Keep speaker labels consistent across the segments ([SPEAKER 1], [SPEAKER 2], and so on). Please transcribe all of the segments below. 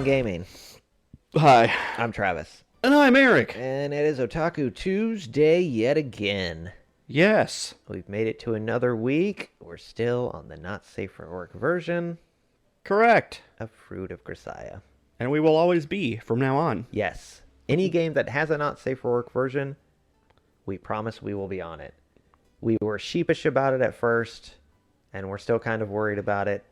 [SPEAKER 1] Bookend Gaming.
[SPEAKER 2] Hi.
[SPEAKER 1] I'm Travis.
[SPEAKER 2] And I'm Eric.
[SPEAKER 1] And it is Otaku Tuesday yet again.
[SPEAKER 2] Yes.
[SPEAKER 1] We've made it to another week. We're still on the not safe for work version
[SPEAKER 2] Correct.
[SPEAKER 1] of Fruit of Grisaia.
[SPEAKER 2] And we will always be from now on.
[SPEAKER 1] Yes. Any game that has a not safe for work version, we promise we will be on it. We were sheepish about it at first, and we're still kind of worried about it.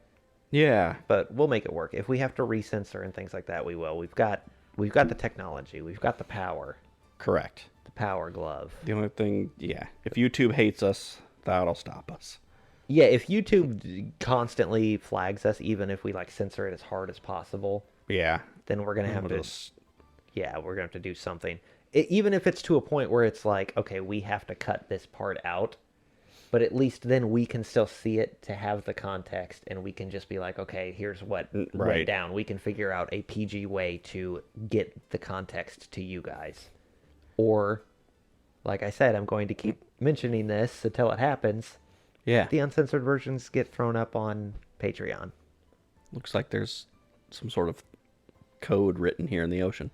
[SPEAKER 2] Yeah.
[SPEAKER 1] But we'll make it work. If we have to recensor and things like that, we will. We've got the technology. We've got the power.
[SPEAKER 2] Correct.
[SPEAKER 1] The power glove.
[SPEAKER 2] The only thing, yeah, if YouTube hates us, that'll stop us.
[SPEAKER 1] Yeah, if YouTube constantly flags us, even if we censor it as hard as possible,
[SPEAKER 2] Yeah.
[SPEAKER 1] then we're gonna have to. Yeah, we're gonna have to do something. Even if it's to a point where it's like, okay, we have to cut this part out, but at least then we can still see it to have the context, and we can just be like, okay, here's what went down. We can figure out a PG way to get the context to you guys. Or, like I said, I'm going to keep mentioning this until it happens.
[SPEAKER 2] Yeah.
[SPEAKER 1] The uncensored versions get thrown up on Patreon.
[SPEAKER 2] Looks like there's some sort of code written here in the ocean.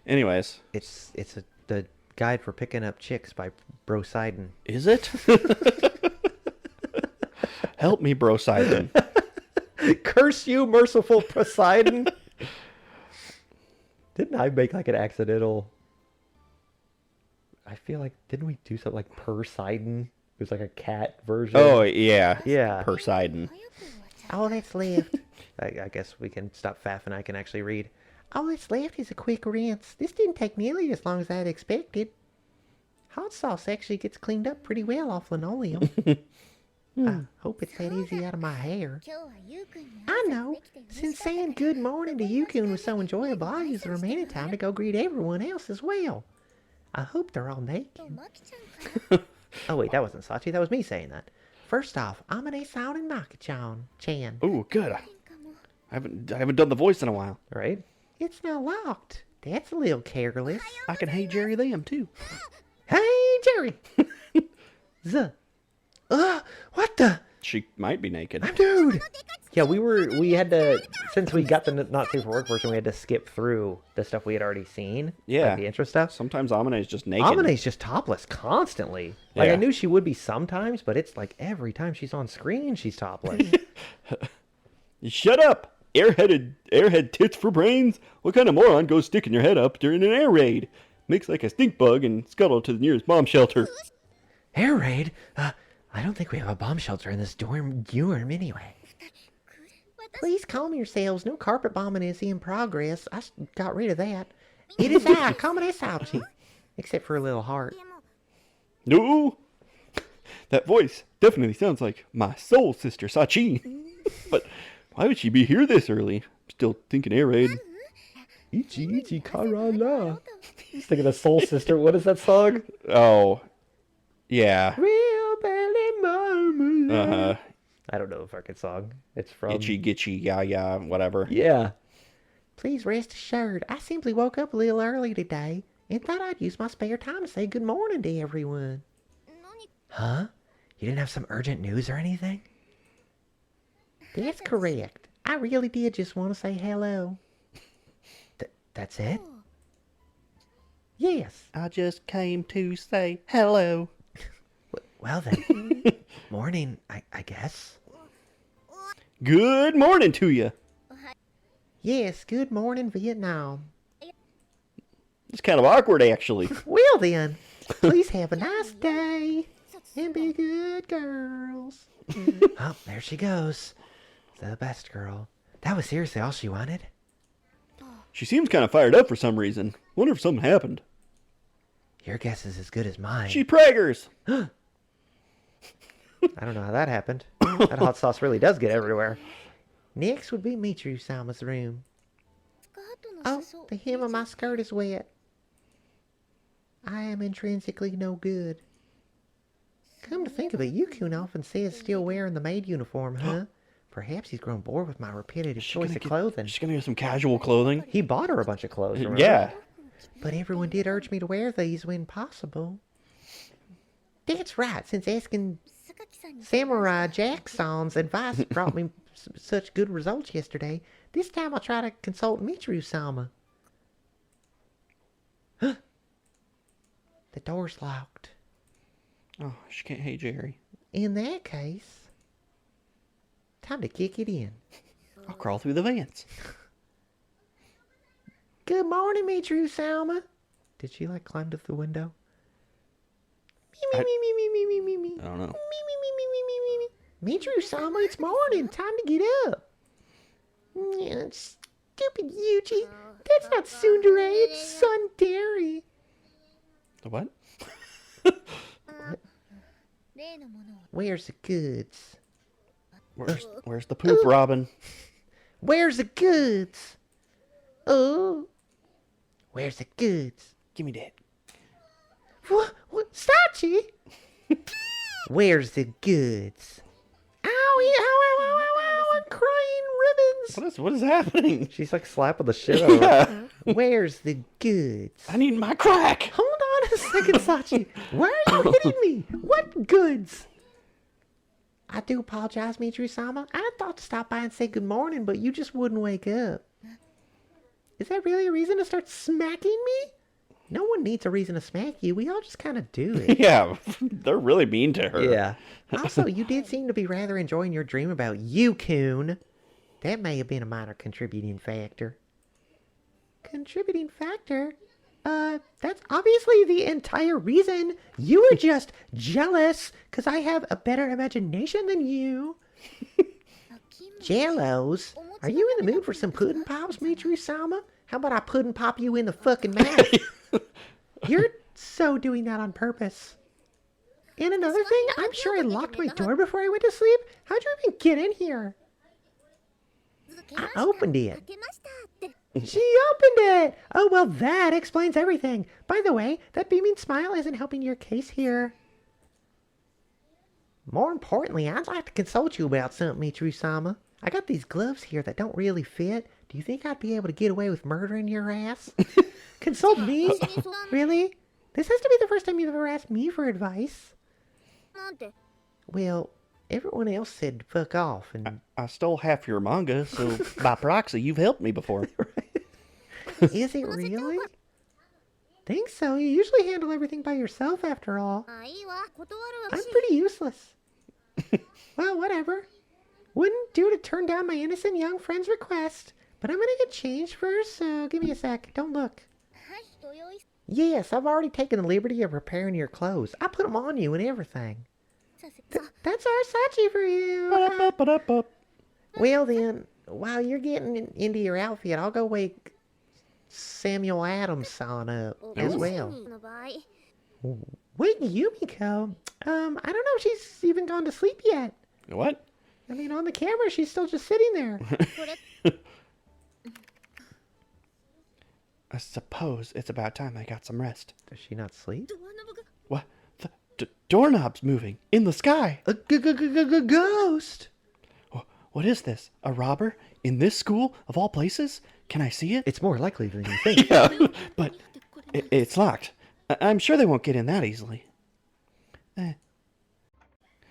[SPEAKER 2] Anyways.
[SPEAKER 1] It's the guide for picking up chicks by Bro Sidon.
[SPEAKER 2] Is it? Help me, Bro Sidon.
[SPEAKER 1] Curse you, merciful Poseidon. Didn't I make an accidental... I feel like, didn't we do something like Poseidon? It was a cat version.
[SPEAKER 2] Oh, yeah.
[SPEAKER 1] Yeah.
[SPEAKER 2] Poseidon.
[SPEAKER 1] All that's left. I guess we can stop faffing. I can actually read. All that's left is a quick rinse. This didn't take nearly as long as I'd expected. Hot sauce actually gets cleaned up pretty well off linoleum. I hope it's that easy out of my hair. I know. Since saying good morning to Yukun was so enjoyable, I'll use the remaining time to go greet everyone else as well. I hope they're all naked. Oh wait, that wasn't Sachi. That was me saying that. First off, Amane-san and Naka-chan.
[SPEAKER 2] Oh, good. I haven't done the voice in a while.
[SPEAKER 1] Right? It's now locked. That's a little careless.
[SPEAKER 2] I can hey Jerry them too.
[SPEAKER 1] Hey Jerry. What the?
[SPEAKER 2] She might be naked.
[SPEAKER 1] Dude. Yeah, we had to, since we got the not safe for work version, we had to skip through the stuff we had already seen.
[SPEAKER 2] Yeah.
[SPEAKER 1] The intro stuff.
[SPEAKER 2] Sometimes Amane is just naked.
[SPEAKER 1] Amane's just topless constantly. I
[SPEAKER 2] Yeah.
[SPEAKER 1] knew she would be sometimes, but it's every time she's on screen, she's topless.
[SPEAKER 2] Shut up! Airhead tits for brains? What kind of moron goes sticking your head up during an air raid? Makes like a stink bug and scuttle to the nearest bomb shelter.
[SPEAKER 1] Air raid? I don't think we have a bomb shelter in this dorm anyway. Please calm yourselves. No carpet bombing is in progress. I got rid of that. It is I, Kamane Sachi. Except for a little heart.
[SPEAKER 2] No! That voice definitely sounds like my soul sister, Sachi. But why would she be here this early? Still thinking air raid.
[SPEAKER 1] Ichi Karala. He's thinking of Soul Sister. What is that song?
[SPEAKER 2] Oh. Yeah.
[SPEAKER 1] Real belly marmalade.
[SPEAKER 2] Uh-huh.
[SPEAKER 1] I don't know the fucking song. It's from...
[SPEAKER 2] Itchy, gitchy, yeah, whatever.
[SPEAKER 1] Yeah. Please rest assured, I simply woke up a little early today and thought I'd use my spare time to say good morning to everyone. Huh? You didn't have some urgent news or anything? That's correct. I really did just want to say hello. That's it? Yes.
[SPEAKER 2] I just came to say hello.
[SPEAKER 1] Well then, morning, I guess.
[SPEAKER 2] Good morning to you.
[SPEAKER 1] Yes, good morning, Vietnam.
[SPEAKER 2] It's kind of awkward, actually.
[SPEAKER 1] Well then, please have a nice day and be good girls. Oh, there she goes. The best girl. That was seriously all she wanted?
[SPEAKER 2] She seems kind of fired up for some reason. Wonder if something happened.
[SPEAKER 1] Your guess is as good as mine.
[SPEAKER 2] She preggers.
[SPEAKER 1] I don't know how that happened. That hot sauce really does get everywhere. Next would be Mitru-sama's room. Oh, the hem of my skirt is wet. I am intrinsically no good. Come to think of it, Yukun often says still wearing the maid uniform, huh? Perhaps he's grown bored with my repetitive choice of clothing.
[SPEAKER 2] She's gonna get some casual clothing.
[SPEAKER 1] He bought her a bunch of clothes, remember?
[SPEAKER 2] Yeah.
[SPEAKER 1] But everyone did urge me to wear these when possible. That's right, since asking Samurai Jackson's advice brought me such good results yesterday. This time I'll try to consult Michiru-sama. The door's locked.
[SPEAKER 2] Oh, she can't. Hey, Jerry.
[SPEAKER 1] In that case, time to kick it in.
[SPEAKER 2] I'll crawl through the vents.
[SPEAKER 1] Good morning, Michiru-sama. Did she like climb to the window? Me, me, me, me, me, me, me, me.
[SPEAKER 2] I don't know.
[SPEAKER 1] Me, me, me, me, me, me, me. Michiru-sama, it's morning. Time to get up. Yeah, stupid Yuuji. That's not tsundere, it's Sundari.
[SPEAKER 2] The what?
[SPEAKER 1] Where's the goods?
[SPEAKER 2] Where's the poop, Robin?
[SPEAKER 1] Where's the goods? Oh. Where's the goods?
[SPEAKER 2] Give me that.
[SPEAKER 1] What? Sachi? Where's the goods? Owie, ow, ow, ow, ow, ow, I'm crying ribbons.
[SPEAKER 2] What is happening?
[SPEAKER 1] She's like slapping the shit out of her. Where's the goods?
[SPEAKER 2] I need my crack.
[SPEAKER 1] Hold on a second, Sachi. Why are you hitting me? What goods? I do apologize, Michiru-sama. I thought to stop by and say good morning, but you just wouldn't wake up. Is that really a reason to start smacking me? No one needs a reason to smack you. We all just kind of do it.
[SPEAKER 2] Yeah, they're really mean to her.
[SPEAKER 1] Yeah. Also, you did seem to be rather enjoying your dream about Yukun. That may have been a minor contributing factor. Contributing factor? That's obviously the entire reason. You were just jealous because I have a better imagination than you. Jellos? Are you in the mood for some pudding pops, Michiru-sama? How about I pudding pop you in the fucking mouth? You're so doing that on purpose. And another thing, I'm sure I locked my door before I went to sleep. How'd you even get in here? I opened it. She opened it! Oh, well, that explains everything. By the way, that beaming smile isn't helping your case here. More importantly, I'd like to consult you about something, Michiru-sama. I got these gloves here that don't really fit. Do you think I'd be able to get away with murdering your ass? Consult me? Really? This has to be the first time you've ever asked me for advice. Well, everyone else said fuck off, and
[SPEAKER 2] I stole half your manga, so by proxy, you've helped me before.
[SPEAKER 1] Is it really? Think so. You usually handle everything by yourself, after all. I'm pretty useless. Well, whatever. Wouldn't do to turn down my innocent young friend's request. But I'm gonna get changed first, so give me a sec. Don't look. Yes, I've already taken the liberty of preparing your clothes. I put them on you and everything. That's our Sachi for you. Well then, while you're getting into your outfit, I'll go wake Samuel Adams on up as well. Wait, Yumiko? I don't know if she's even gone to sleep yet.
[SPEAKER 2] What?
[SPEAKER 1] I mean, on the camera, she's still just sitting there.
[SPEAKER 2] I suppose it's about time I got some rest.
[SPEAKER 1] Does she not sleep?
[SPEAKER 2] What? The doorknob's moving in the sky.
[SPEAKER 1] A ghost!
[SPEAKER 2] What is this? A robber? In this school, of all places? Can I see it?
[SPEAKER 1] It's more likely than you think.
[SPEAKER 2] Yeah, but it's locked. I'm sure they won't get in that easily.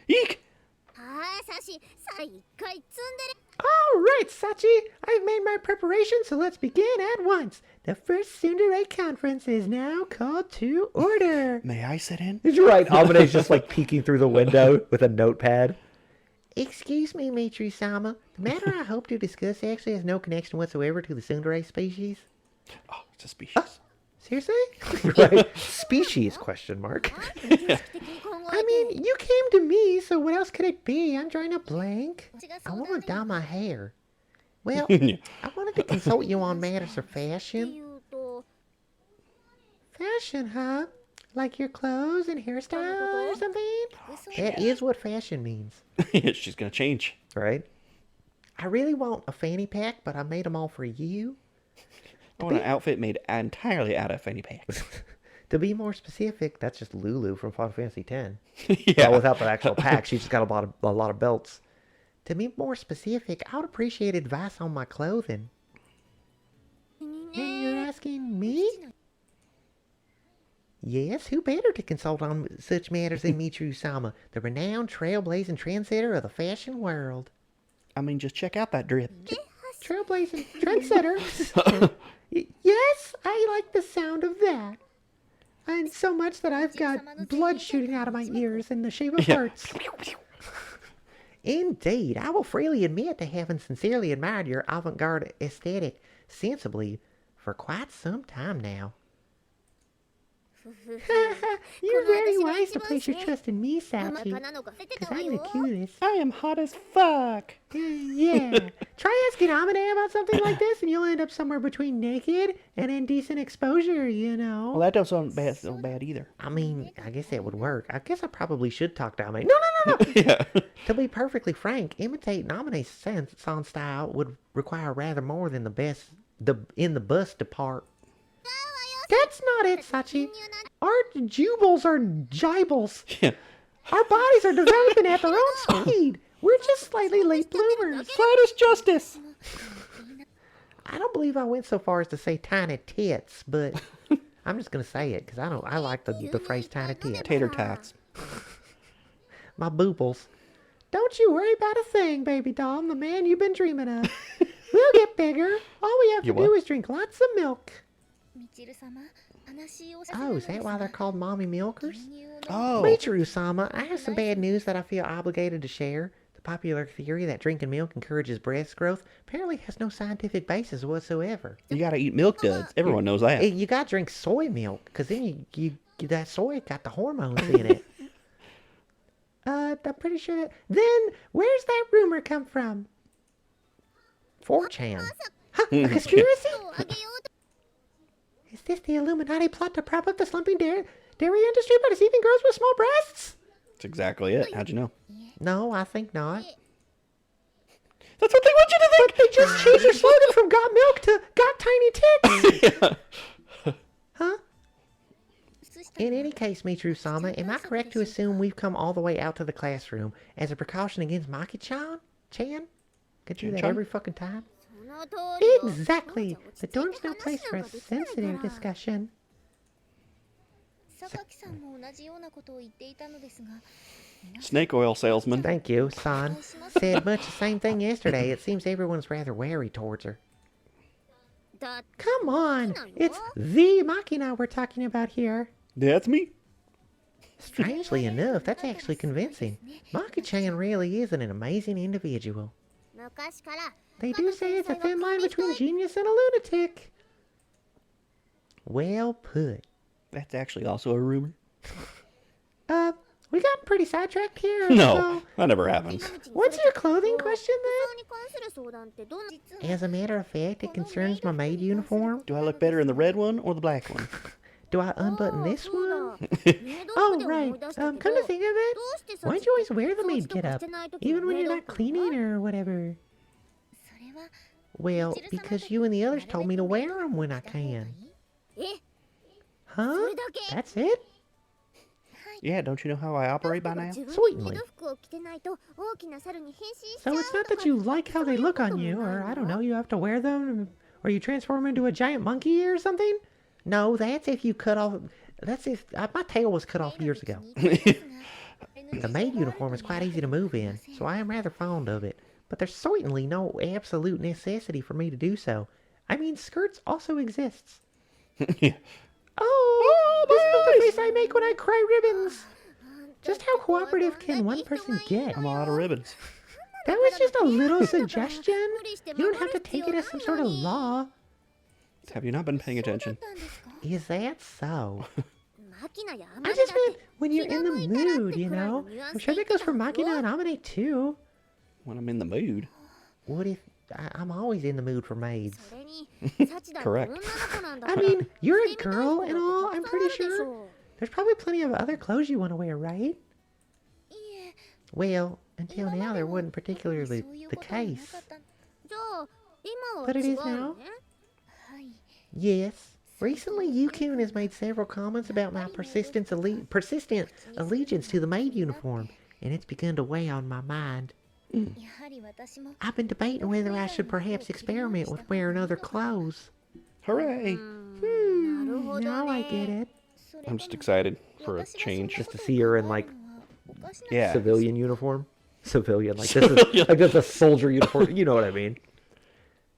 [SPEAKER 2] Eek!
[SPEAKER 1] All right, Sachi. I've made my preparations, so let's begin at once. The first tsundere conference is now called to order.
[SPEAKER 2] May I sit in?
[SPEAKER 1] You're right. Amane's just like peeking through the window with a notepad. Excuse me, Michiru-sama. The matter I hope to discuss actually has no connection whatsoever to the tsundere species.
[SPEAKER 2] Oh, it's a species.
[SPEAKER 1] Seriously? Right. Species, question mark. I mean, you came to me, so what else could it be? I'm drawing a blank. I want to dye my hair. Well, I wanted to consult you on matters of fashion. Fashion, huh? Like your clothes and hairstyle or something? That is what fashion means.
[SPEAKER 2] She's gonna change.
[SPEAKER 1] Right? I really want a fanny pack, but I made them all for you.
[SPEAKER 2] I want an outfit made entirely out of fanny packs.
[SPEAKER 1] To be more specific, that's just Lulu from Final Fantasy X.
[SPEAKER 2] Yeah.
[SPEAKER 1] Well, without the actual pack, she's just got a lot of belts. To be more specific, I would appreciate advice on my clothing. And you're asking me? Yes, who better to consult on such matters than Michiru-sama, the renowned trailblazing trendsetter of the fashion world?
[SPEAKER 2] I mean, just check out that drip.
[SPEAKER 1] Trailblazing trendsetter. Yes, I like the sound of that. And so much that I've got blood shooting out of my ears in the shape of hearts. Indeed, I will freely admit to having sincerely admired your avant-garde aesthetic sensibly for quite some time now. You're very wise to place your trust in me, Sachi, because I'm the cutest.
[SPEAKER 2] I am hot as fuck.
[SPEAKER 1] Yeah. Try asking Amine about something like this, and you'll end up somewhere between naked and indecent exposure, you know.
[SPEAKER 2] Well, that don't sound so bad either.
[SPEAKER 1] I mean, I guess that would work. I guess I probably should talk to Amine. No.
[SPEAKER 2] Yeah.
[SPEAKER 1] To be perfectly frank, imitating Amine's song style would require rather more than the bust part. That's not it, Sachi. Our jubles are jibles.
[SPEAKER 2] Yeah.
[SPEAKER 1] Our bodies are developing at their own speed. We're just slightly late bloomers.
[SPEAKER 2] Slightest justice.
[SPEAKER 1] I don't believe I went so far as to say tiny tits, but I'm just gonna say it because I like the phrase tiny tits.
[SPEAKER 2] Tater tots.
[SPEAKER 1] My boobles. Don't you worry about a thing, baby doll. I'm the man you've been dreaming of. We'll get bigger. All we have to do is drink lots of milk. Oh, is that why they're called mommy milkers?
[SPEAKER 2] Oh.
[SPEAKER 1] Michiru-sama, I have some bad news that I feel obligated to share. The popular theory that drinking milk encourages breast growth apparently has no scientific basis whatsoever.
[SPEAKER 2] You gotta eat milk duds. Everyone knows that.
[SPEAKER 1] You gotta drink soy milk, because then you that soy got the hormones in it. I'm pretty sure that... Then, where's that rumor come from? 4chan. Huh? A conspiracy? Is this the Illuminati plot to prop up the slumping dairy industry by deceiving girls with small breasts?
[SPEAKER 2] That's exactly it. How'd you know?
[SPEAKER 1] No, I think not.
[SPEAKER 2] That's what they want you to think!
[SPEAKER 1] But they just changed their slogan from got milk to got tiny tits!
[SPEAKER 2] Yeah.
[SPEAKER 1] Huh? In any case, Michiru-sama, am I correct to assume we've come all the way out to the classroom as a precaution against Maki-chan? Could do that every fucking time? Exactly! The dorm's no place for a sensitive discussion.
[SPEAKER 2] Snake oil salesman.
[SPEAKER 1] Thank you, son. Said much the same thing yesterday. It seems everyone's rather wary towards her. Come on! It's the Machina we're talking about here.
[SPEAKER 2] That's me.
[SPEAKER 1] Strangely enough, that's actually convincing. Maki-chan really is an amazing individual. They do say it's a thin line between genius and a lunatic. Well put.
[SPEAKER 2] That's actually also a rumor.
[SPEAKER 1] We got pretty sidetracked here.
[SPEAKER 2] No, that never happens.
[SPEAKER 1] What's your clothing question then? As a matter of fact, it concerns my maid uniform.
[SPEAKER 2] Do I look better in the red one or the black one?
[SPEAKER 1] Do I unbutton this one? Oh, right. Come to think of it, why don't you always wear the maid getup, even when you're not cleaning or whatever? Well, because you and the others told me to wear them when I can. Huh? That's it?
[SPEAKER 2] Yeah, don't you know how I operate by now?
[SPEAKER 1] Certainly. So it's not that you like how they look on you, or I don't know, you have to wear them, or you transform into a giant monkey or something? No, that's if you cut off... That's if... my tail was cut off years ago. The maid uniform is quite easy to move in, so I am rather fond of it. But there's certainly no absolute necessity for me to do so. I mean, skirts also exists.
[SPEAKER 2] Yeah.
[SPEAKER 1] Oh, this is the face I make when I cry ribbons. Just how cooperative can one person get?
[SPEAKER 2] I'm a lot of ribbons.
[SPEAKER 1] That was just a little suggestion. You don't have to take it as some sort of law.
[SPEAKER 2] Have you not been paying attention?
[SPEAKER 1] Is that so? I just meant when you're in the mood, you know? I'm sure that goes for Machina and Amine too.
[SPEAKER 2] When I'm in the mood.
[SPEAKER 1] What if... I'm always in the mood for maids.
[SPEAKER 2] Correct.
[SPEAKER 1] I mean, you're a girl and all, I'm pretty sure. There's probably plenty of other clothes you want to wear, right? Well, until now there wasn't particularly the case. But it is now? Yes. Recently, Yukun has made several comments about my persistent allegiance to the maid uniform, and it's begun to weigh on my mind. I've been debating whether I should perhaps experiment with wearing other clothes.
[SPEAKER 2] Hooray!
[SPEAKER 1] Now I get it.
[SPEAKER 2] I'm just excited for a change.
[SPEAKER 1] Just to see her in, like,
[SPEAKER 2] Yeah.
[SPEAKER 1] civilian uniform. Civilian, like this is like that's a soldier uniform. You know what I mean?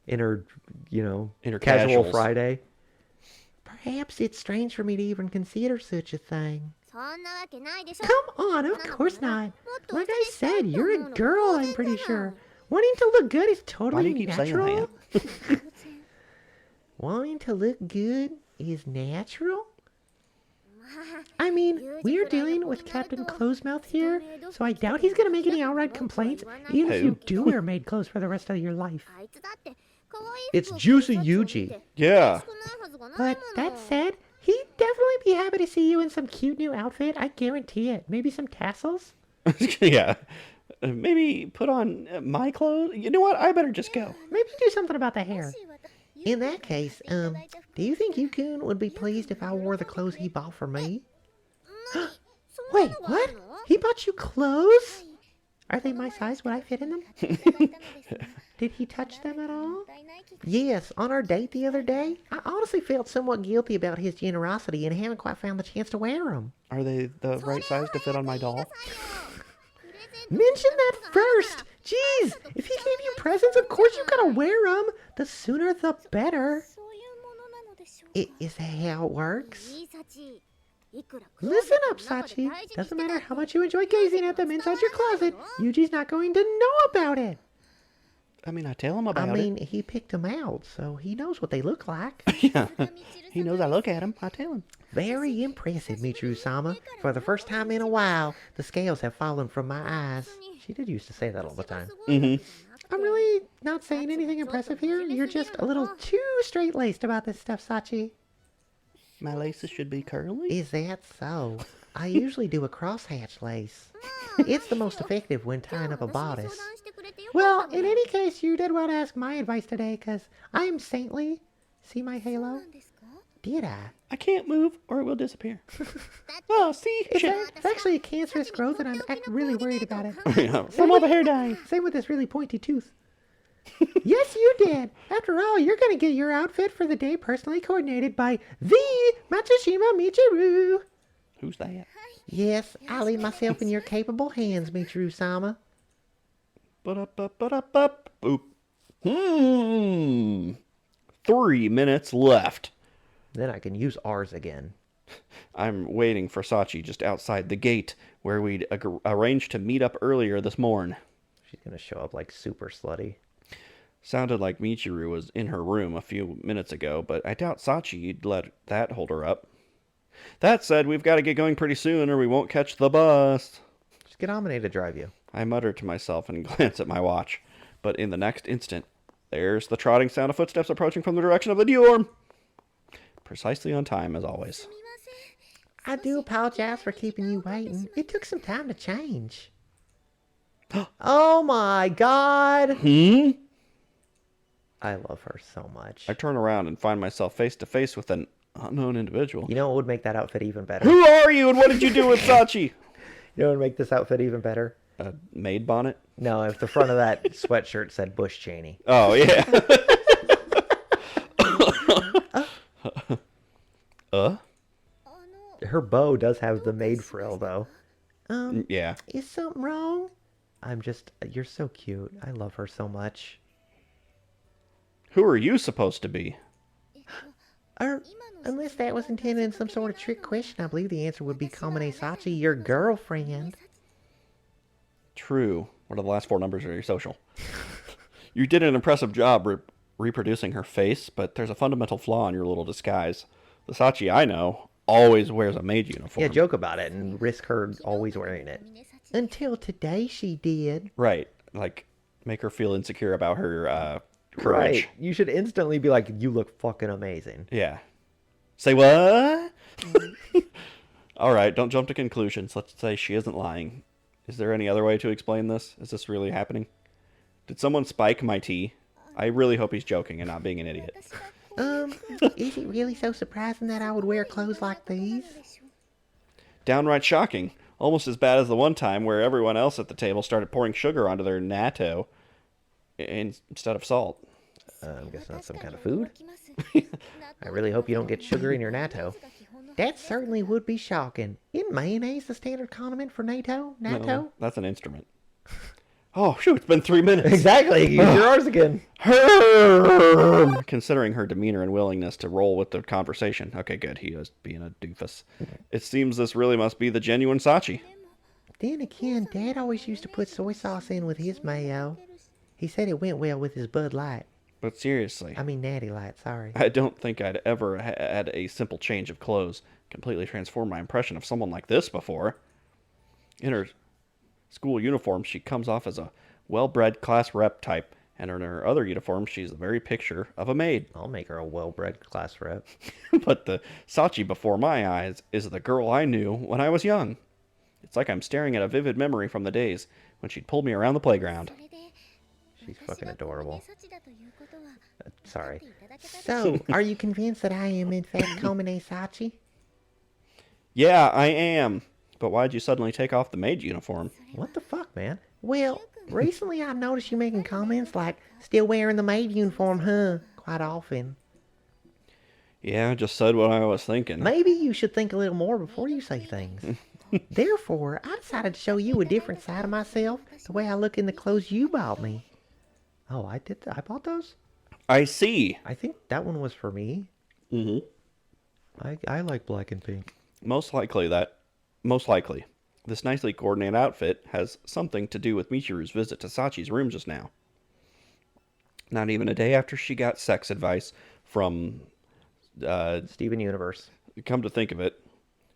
[SPEAKER 1] In her casual
[SPEAKER 2] casuals.
[SPEAKER 1] Friday. Perhaps it's strange for me to even consider such a thing. Come on, of course not. Like I said, you're a girl, I'm pretty sure. Wanting to look good is
[SPEAKER 2] Why do
[SPEAKER 1] totally
[SPEAKER 2] you keep
[SPEAKER 1] natural.
[SPEAKER 2] saying that?
[SPEAKER 1] Wanting to look good is natural? I mean, we're dealing with Captain Closemouth here, so I doubt he's gonna make any outright complaints, even if you do wear maid clothes for the rest of your life. It's Juicy Yuuji.
[SPEAKER 2] Yeah.
[SPEAKER 1] But that said, he'd definitely be happy to see you in some cute new outfit, I guarantee it. Maybe some tassels?
[SPEAKER 2] Yeah. Maybe put on my clothes. You know what? I better just go.
[SPEAKER 1] Maybe do something about the hair. In that case, do you think Yukun would be pleased if I wore the clothes he bought for me? Wait, what? He bought you clothes? Are they my size? Would I fit in them? Did he touch them at all? Yes, on our date the other day. I honestly felt somewhat guilty about his generosity and haven't quite found the chance to wear them.
[SPEAKER 2] Are they the right size to fit on my doll?
[SPEAKER 1] Mention that first! Jeez! If he gave you presents, of course you gotta wear them! The sooner the better. Is that how it works? Listen up, Sachi. Doesn't matter how much you enjoy gazing at them inside your closet, Yuji's not going to know about it.
[SPEAKER 2] I mean, I tell him about it.
[SPEAKER 1] He picked them out, so he knows what they look like.
[SPEAKER 2] Yeah. He knows I look at him. I tell him.
[SPEAKER 1] Very impressive, Michiru-sama. For the first time in a while, the scales have fallen from my eyes. She did used to say that all the time.
[SPEAKER 2] Mm-hmm.
[SPEAKER 1] I'm really not saying anything impressive here. You're just a little too straight-laced about this stuff, Sachi.
[SPEAKER 2] My laces should be curly?
[SPEAKER 1] Is that so? I usually do a crosshatch lace. It's the most effective when tying up a bodice. Well, in any case, you did well to ask my advice today, because I'm saintly. See my halo? Did I?
[SPEAKER 2] I can't move or it will disappear. Oh, see?
[SPEAKER 1] It's actually a cancerous growth, and I'm really worried about it.
[SPEAKER 2] From all the hair dye.
[SPEAKER 1] Same with this really pointy tooth. Yes, you did. After all, you're going to get your outfit for the day personally coordinated by the Matsushima Michiru.
[SPEAKER 2] Who's that?
[SPEAKER 1] Yes, I leave myself in your capable hands, Michiru-sama.
[SPEAKER 2] Boop. 3 minutes left.
[SPEAKER 1] Then I can use ours again.
[SPEAKER 2] I'm waiting for Sachi just outside the gate where we'd arranged to meet up earlier this morning.
[SPEAKER 1] She's going to show up like super slutty.
[SPEAKER 2] Sounded like Michiru was in her room a few minutes ago, but I doubt Sachi'd let that hold her up. That said, we've got to get going pretty soon or we won't catch the bus.
[SPEAKER 1] Just get Amine to drive you.
[SPEAKER 2] I mutter to myself and glance at my watch, but in the next instant, there's the trotting sound of footsteps approaching from the direction of the dorm. Precisely on time, as always.
[SPEAKER 1] I do apologize for keeping you waiting. It took some time to change. Oh my god! I love her so much.
[SPEAKER 2] I turn around and find myself face to face with an unknown individual.
[SPEAKER 1] You know what would make that outfit even better?
[SPEAKER 2] Who are you and what did you do with Sachi?
[SPEAKER 1] You know what would make this outfit even better?
[SPEAKER 2] A maid bonnet?
[SPEAKER 1] No, if the front of that sweatshirt said Bush Cheney.
[SPEAKER 2] Oh, yeah.
[SPEAKER 1] Her bow does have the maid frill, though.
[SPEAKER 2] Yeah.
[SPEAKER 1] Is something wrong? You're so cute. I love her so much.
[SPEAKER 2] Who are you supposed to be?
[SPEAKER 1] Unless that was intended in some sort of trick question, I believe the answer would be Kamine Sachi, your girlfriend.
[SPEAKER 2] True. What are the last 4 numbers of your social? You did an impressive job reproducing her face, but there's a fundamental flaw in your little disguise. The Sachi I know always wears a maid uniform.
[SPEAKER 1] Yeah, joke about it and risk her always wearing it. Until today she did.
[SPEAKER 2] Right. Like, make her feel insecure about her courage.
[SPEAKER 1] Right. You should instantly be like, you look fucking amazing.
[SPEAKER 2] Yeah. Say what? All right, don't jump to conclusions. Let's say she isn't lying. Is there any other way to explain this? Is this really happening? Did someone spike my tea? I really hope he's joking and not being an idiot.
[SPEAKER 1] Is it really so surprising that I would wear clothes like these?
[SPEAKER 2] Downright shocking. Almost as bad as the one time where everyone else at the table started pouring sugar onto their natto instead of salt.
[SPEAKER 1] I'm guessing that's some kind of food. I really hope you don't get sugar in your natto. That certainly would be shocking. Isn't mayonnaise the standard condiment for natto?
[SPEAKER 2] No, that's an instrument. Oh, shoot, it's been 3 minutes.
[SPEAKER 1] Exactly. Use your R's again.
[SPEAKER 2] Considering her demeanor and willingness to roll with the conversation. Okay, good. He is being a doofus. It seems this really must be the genuine Sachi.
[SPEAKER 1] Then again, Dad always used to put soy sauce in with his mayo. He said it went well with his Bud Light.
[SPEAKER 2] But seriously,
[SPEAKER 1] I mean Natty Light, sorry.
[SPEAKER 2] I don't think I'd ever had a simple change of clothes completely transform my impression of someone like this before. In her school uniform, she comes off as a well-bred class rep type, and in her other uniform, she's the very picture of a maid.
[SPEAKER 1] I'll make her a well-bred class rep.
[SPEAKER 2] But the Sachi before my eyes is the girl I knew when I was young. It's like I'm staring at a vivid memory from the days when she'd pulled me around the playground.
[SPEAKER 1] She's fucking adorable. Sorry. So, are you convinced that I am in fact Komine Sachi?
[SPEAKER 2] Yeah, I am. But why'd you suddenly take off the maid uniform?
[SPEAKER 1] What the fuck, man? Well, recently I've noticed you making comments like, still wearing the maid uniform, huh? Quite often.
[SPEAKER 2] Yeah, I just said what I was thinking.
[SPEAKER 1] Maybe you should think a little more before you say things. Therefore, I decided to show you a different side of myself, the way I look in the clothes you bought me. Oh, I did I bought those?
[SPEAKER 2] I see.
[SPEAKER 1] I think that one was for me.
[SPEAKER 2] Mm-hmm.
[SPEAKER 1] I like black and pink.
[SPEAKER 2] Most likely, this nicely coordinated outfit has something to do with Michiru's visit to Sachi's room just now. Not even a day after she got sex advice from...
[SPEAKER 1] Steven Universe.
[SPEAKER 2] Come to think of it,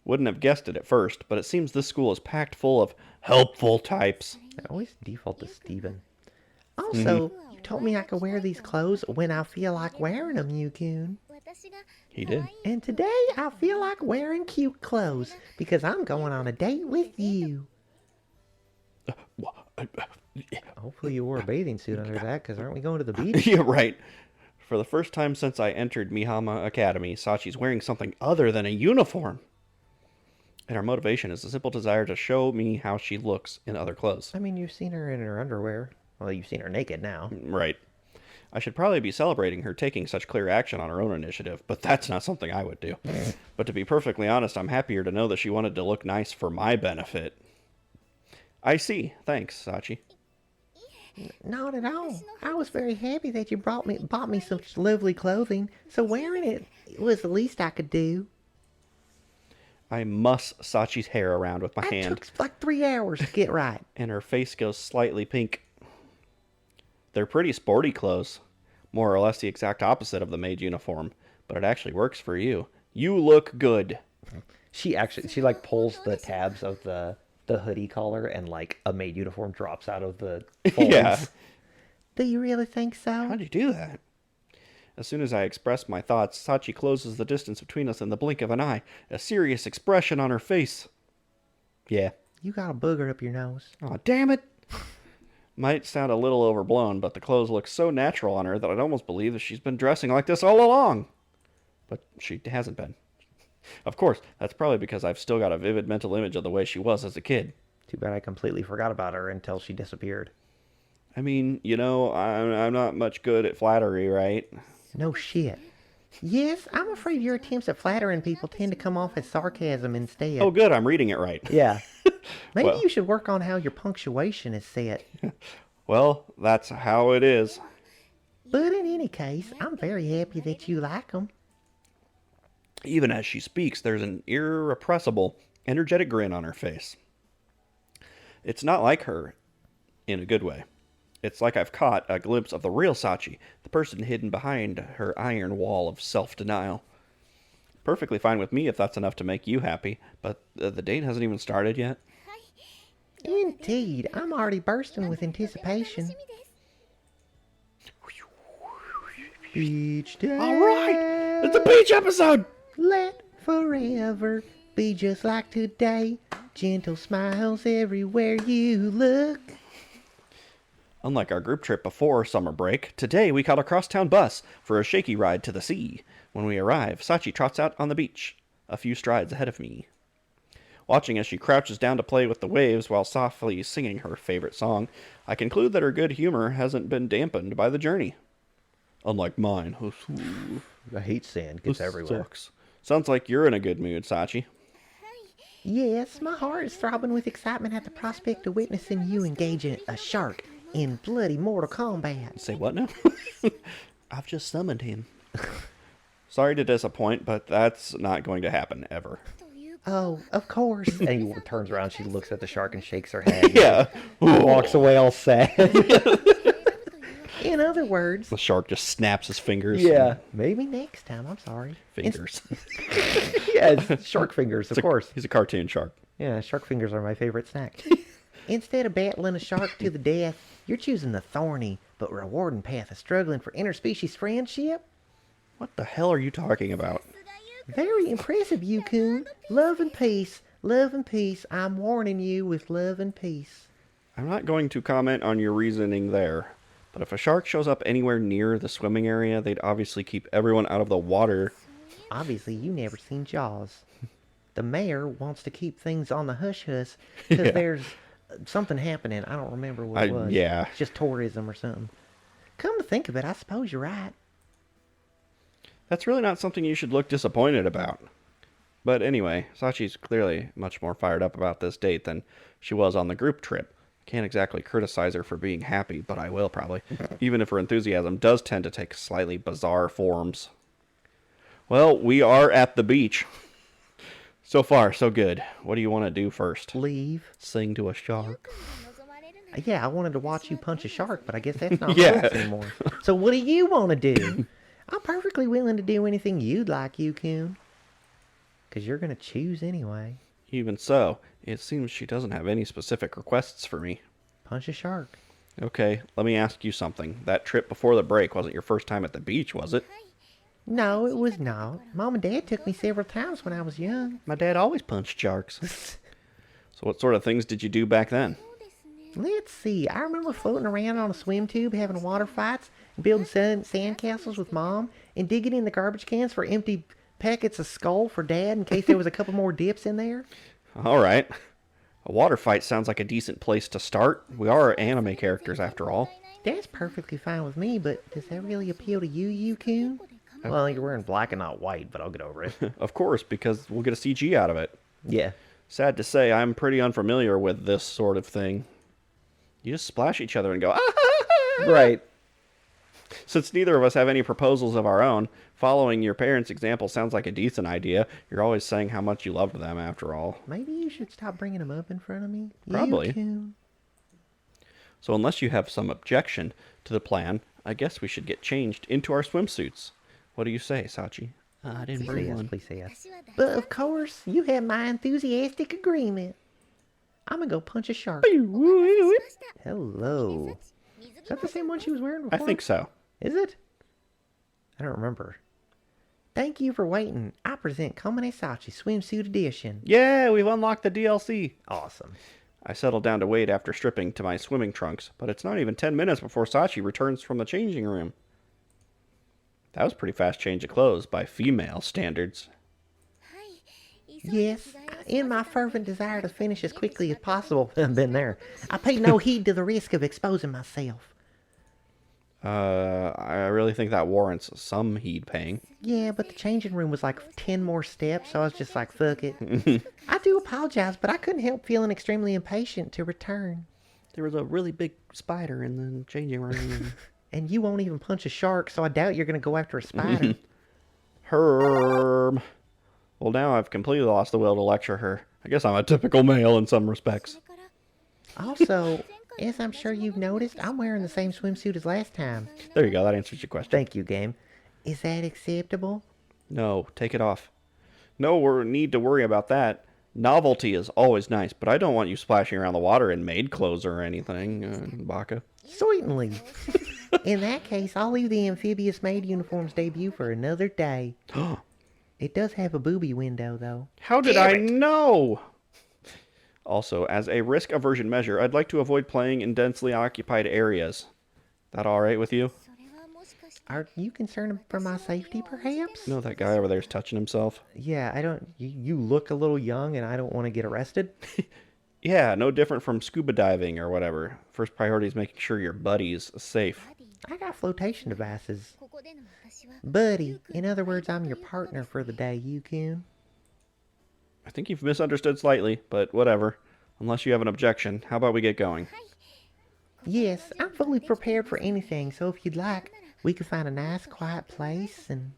[SPEAKER 2] wouldn't have guessed it at first, but it seems this school is packed full of helpful types.
[SPEAKER 1] I always default to Steven. Also, you told me I could wear these clothes when I feel like wearing them, Yukun.
[SPEAKER 2] He did.
[SPEAKER 1] And today I feel like wearing cute clothes because I'm going on a date with you. Hopefully you wore a bathing suit under that, because aren't we going to the beach?
[SPEAKER 2] Yeah, right. For the first time since I entered Mihama Academy, Sachi's wearing something other than a uniform. And her motivation is a simple desire to show me how she looks in other clothes.
[SPEAKER 1] I mean, you've seen her in her underwear. Well, you've seen her naked now.
[SPEAKER 2] Right. I should probably be celebrating her taking such clear action on her own initiative, but that's not something I would do. But to be perfectly honest, I'm happier to know that she wanted to look nice for my benefit. I see. Thanks, Sachi.
[SPEAKER 1] Not at all. I was very happy that you bought me such lovely clothing, so wearing it was the least I could do.
[SPEAKER 2] I muss Sachi's hair around with my hand.
[SPEAKER 1] It took like 3 hours to get right.
[SPEAKER 2] And her face goes slightly pink. They're pretty sporty clothes. More or less the exact opposite of the maid uniform. But it actually works for you. You look good.
[SPEAKER 1] She like pulls the tabs of the hoodie collar and like a maid uniform drops out of the folds.
[SPEAKER 2] Yeah.
[SPEAKER 1] Do you really think so?
[SPEAKER 2] How'd you do that? As soon as I express my thoughts, Sachi closes the distance between us in the blink of an eye, a serious expression on her face. Yeah.
[SPEAKER 1] You got a booger up your nose.
[SPEAKER 2] Aw, damn it. Might sound a little overblown, but the clothes look so natural on her that I'd almost believe that she's been dressing like this all along. But she hasn't been. Of course, that's probably because I've still got a vivid mental image of the way she was as a kid.
[SPEAKER 1] Too bad I completely forgot about her until she disappeared.
[SPEAKER 2] I mean, you know, I'm not much good at flattery, right?
[SPEAKER 1] No shit. Yes, I'm afraid your attempts at flattering people tend to come off as sarcasm instead.
[SPEAKER 2] Oh, good, I'm reading it right.
[SPEAKER 1] Yeah. Maybe you should work on how your punctuation is set.
[SPEAKER 2] Well, that's how it is.
[SPEAKER 1] But in any case, I'm very happy that you like them.
[SPEAKER 2] Even as she speaks, there's an irrepressible, energetic grin on her face. It's not like her in a good way. It's like I've caught a glimpse of the real Sachi, the person hidden behind her iron wall of self-denial. Perfectly fine with me if that's enough to make you happy, but the date hasn't even started yet.
[SPEAKER 1] Indeed, I'm already bursting with anticipation. Beach day.
[SPEAKER 2] All right, it's a beach episode.
[SPEAKER 1] Let forever be just like today. Gentle smiles everywhere you look.
[SPEAKER 2] Unlike our group trip before summer break, today we caught a crosstown bus for a shaky ride to the sea. When we arrive, Sachi trots out on the beach, a few strides ahead of me. Watching as she crouches down to play with the waves while softly singing her favorite song, I conclude that her good humor hasn't been dampened by the journey. Unlike mine.
[SPEAKER 1] I hate sand. Gets everywhere.
[SPEAKER 2] Sucks. Sounds like you're in a good mood, Sachi.
[SPEAKER 1] Yes, my heart is throbbing with excitement at the prospect of witnessing you engage a shark in bloody Mortal Kombat.
[SPEAKER 2] Say what now? I've just summoned him. Sorry to disappoint, but that's not going to happen ever.
[SPEAKER 1] Oh, of course. And he turns around, she looks at the shark and shakes her head.
[SPEAKER 2] Yeah.
[SPEAKER 1] Walks away all sad. In other words...
[SPEAKER 2] The shark just snaps his fingers.
[SPEAKER 1] Yeah. Maybe next time, I'm sorry.
[SPEAKER 2] Fingers.
[SPEAKER 1] Yeah, it's shark fingers, of course.
[SPEAKER 2] He's a cartoon shark.
[SPEAKER 1] Yeah, shark fingers are my favorite snack. Instead of battling a shark to the death, you're choosing the thorny but rewarding path of struggling for interspecies friendship?
[SPEAKER 2] What the hell are you talking about?
[SPEAKER 1] Very impressive, Yukun. Love and peace. Love and peace. I'm warning you with love and peace.
[SPEAKER 2] I'm not going to comment on your reasoning there, but if a shark shows up anywhere near the swimming area, they'd obviously keep everyone out of the water.
[SPEAKER 1] Obviously, you never seen Jaws. The mayor wants to keep things on the hush-hush because there's something happening. I don't remember what it was.
[SPEAKER 2] Yeah.
[SPEAKER 1] It's just tourism or something. Come to think of it, I suppose you're right.
[SPEAKER 2] That's really not something you should look disappointed about. But anyway, Sachi's clearly much more fired up about this date than she was on the group trip. Can't exactly criticize her for being happy, but I will probably, even if her enthusiasm does tend to take slightly bizarre forms. Well, we are at the beach. So far, so good. What do you want to do first?
[SPEAKER 1] Leave.
[SPEAKER 2] Sing to a shark?
[SPEAKER 1] Yeah, I wanted to watch you punch a shark, but I guess that's not
[SPEAKER 2] Yeah.
[SPEAKER 1] anymore. So what do you want to do? I'm perfectly willing to do anything you'd like, Yukun. Because you're going to choose anyway.
[SPEAKER 2] Even so, it seems she doesn't have any specific requests for me.
[SPEAKER 1] Punch a shark.
[SPEAKER 2] Okay, let me ask you something. That trip before the break wasn't your first time at the beach, was it?
[SPEAKER 1] No, it was not. Mom and Dad took me several times when I was young.
[SPEAKER 2] My dad always punched sharks. So what sort of things did you do back then?
[SPEAKER 1] Let's see. I remember floating around on a swim tube, having water fights, and building sand castles with Mom, and digging in the garbage cans for empty packets of Skull for Dad in case there was a couple more dips in there.
[SPEAKER 2] All right. A water fight sounds like a decent place to start. We are anime characters after all.
[SPEAKER 1] That's perfectly fine with me, but does that really appeal to you, Yukun? Well, you're wearing black and not white, but I'll get over it.
[SPEAKER 2] Of course, because we'll get a CG out of it.
[SPEAKER 1] Yeah.
[SPEAKER 2] Sad to say, I'm pretty unfamiliar with this sort of thing. You just splash each other and go, ah!
[SPEAKER 1] Right.
[SPEAKER 2] Since neither of us have any proposals of our own, following your parents' example sounds like a decent idea. You're always saying how much you loved them, after all.
[SPEAKER 1] Maybe you should stop bringing them up in front of me.
[SPEAKER 2] Probably.
[SPEAKER 1] Yukun.
[SPEAKER 2] So unless you have some objection to the plan, I guess we should get changed into our swimsuits. What do you say, Sachi? I didn't bring one.
[SPEAKER 1] Please say yes. But of course, you have my enthusiastic agreement. I'm gonna go punch a shark. Hello. Is that the same one she was wearing
[SPEAKER 2] I
[SPEAKER 1] before?
[SPEAKER 2] think so.
[SPEAKER 1] Is it? I don't remember. Thank you for waiting. I present Komane Sachi Swimsuit Edition.
[SPEAKER 2] Yeah, we've unlocked the DLC.
[SPEAKER 1] Awesome.
[SPEAKER 2] I settled down to wait after stripping to my swimming trunks, but it's not even 10 minutes before Sachi returns from the changing room. That was a pretty fast change of clothes by female standards.
[SPEAKER 1] Yes, in my fervent desire to finish as quickly as possible, I've been there. I paid no heed to the risk of exposing myself.
[SPEAKER 2] I really think that warrants some heed paying.
[SPEAKER 1] Yeah, but the changing room was like 10 more steps, so I was just like, fuck it. I do apologize, but I couldn't help feeling extremely impatient to return.
[SPEAKER 2] There was a really big spider in the changing room.
[SPEAKER 1] And you won't even punch a shark, so I doubt you're going to go after a spider.
[SPEAKER 2] Herm. Well, now I've completely lost the will to lecture her. I guess I'm a typical male in some respects.
[SPEAKER 1] Also, as I'm sure you've noticed, I'm wearing the same swimsuit as last time.
[SPEAKER 2] There you go, that answers your question.
[SPEAKER 1] Thank you, game. Is that acceptable?
[SPEAKER 2] No, take it off. No need to worry about that. Novelty is always nice, but I don't want you splashing around the water in maid clothes or anything, Baka.
[SPEAKER 1] Certainly. In that case, I'll leave the amphibious maid uniform's debut for another day. It does have a booby window, though.
[SPEAKER 2] How did I know? Also, as a risk aversion measure, I'd like to avoid playing in densely occupied areas. That alright with you?
[SPEAKER 1] Are you concerned for my safety, perhaps?
[SPEAKER 2] No, that guy over there's touching himself.
[SPEAKER 1] Yeah, I don't... You look a little young, and I don't want to get arrested.
[SPEAKER 2] Yeah, no different from scuba diving or whatever. First priority is making sure your buddy's safe.
[SPEAKER 1] I got flotation devices. Buddy, in other words, I'm your partner for the day, Yukun.
[SPEAKER 2] I think you've misunderstood slightly, but whatever. Unless you have an objection, how about we get going?
[SPEAKER 1] Yes, I'm fully prepared for anything, so if you'd like, we could find a nice, quiet place and...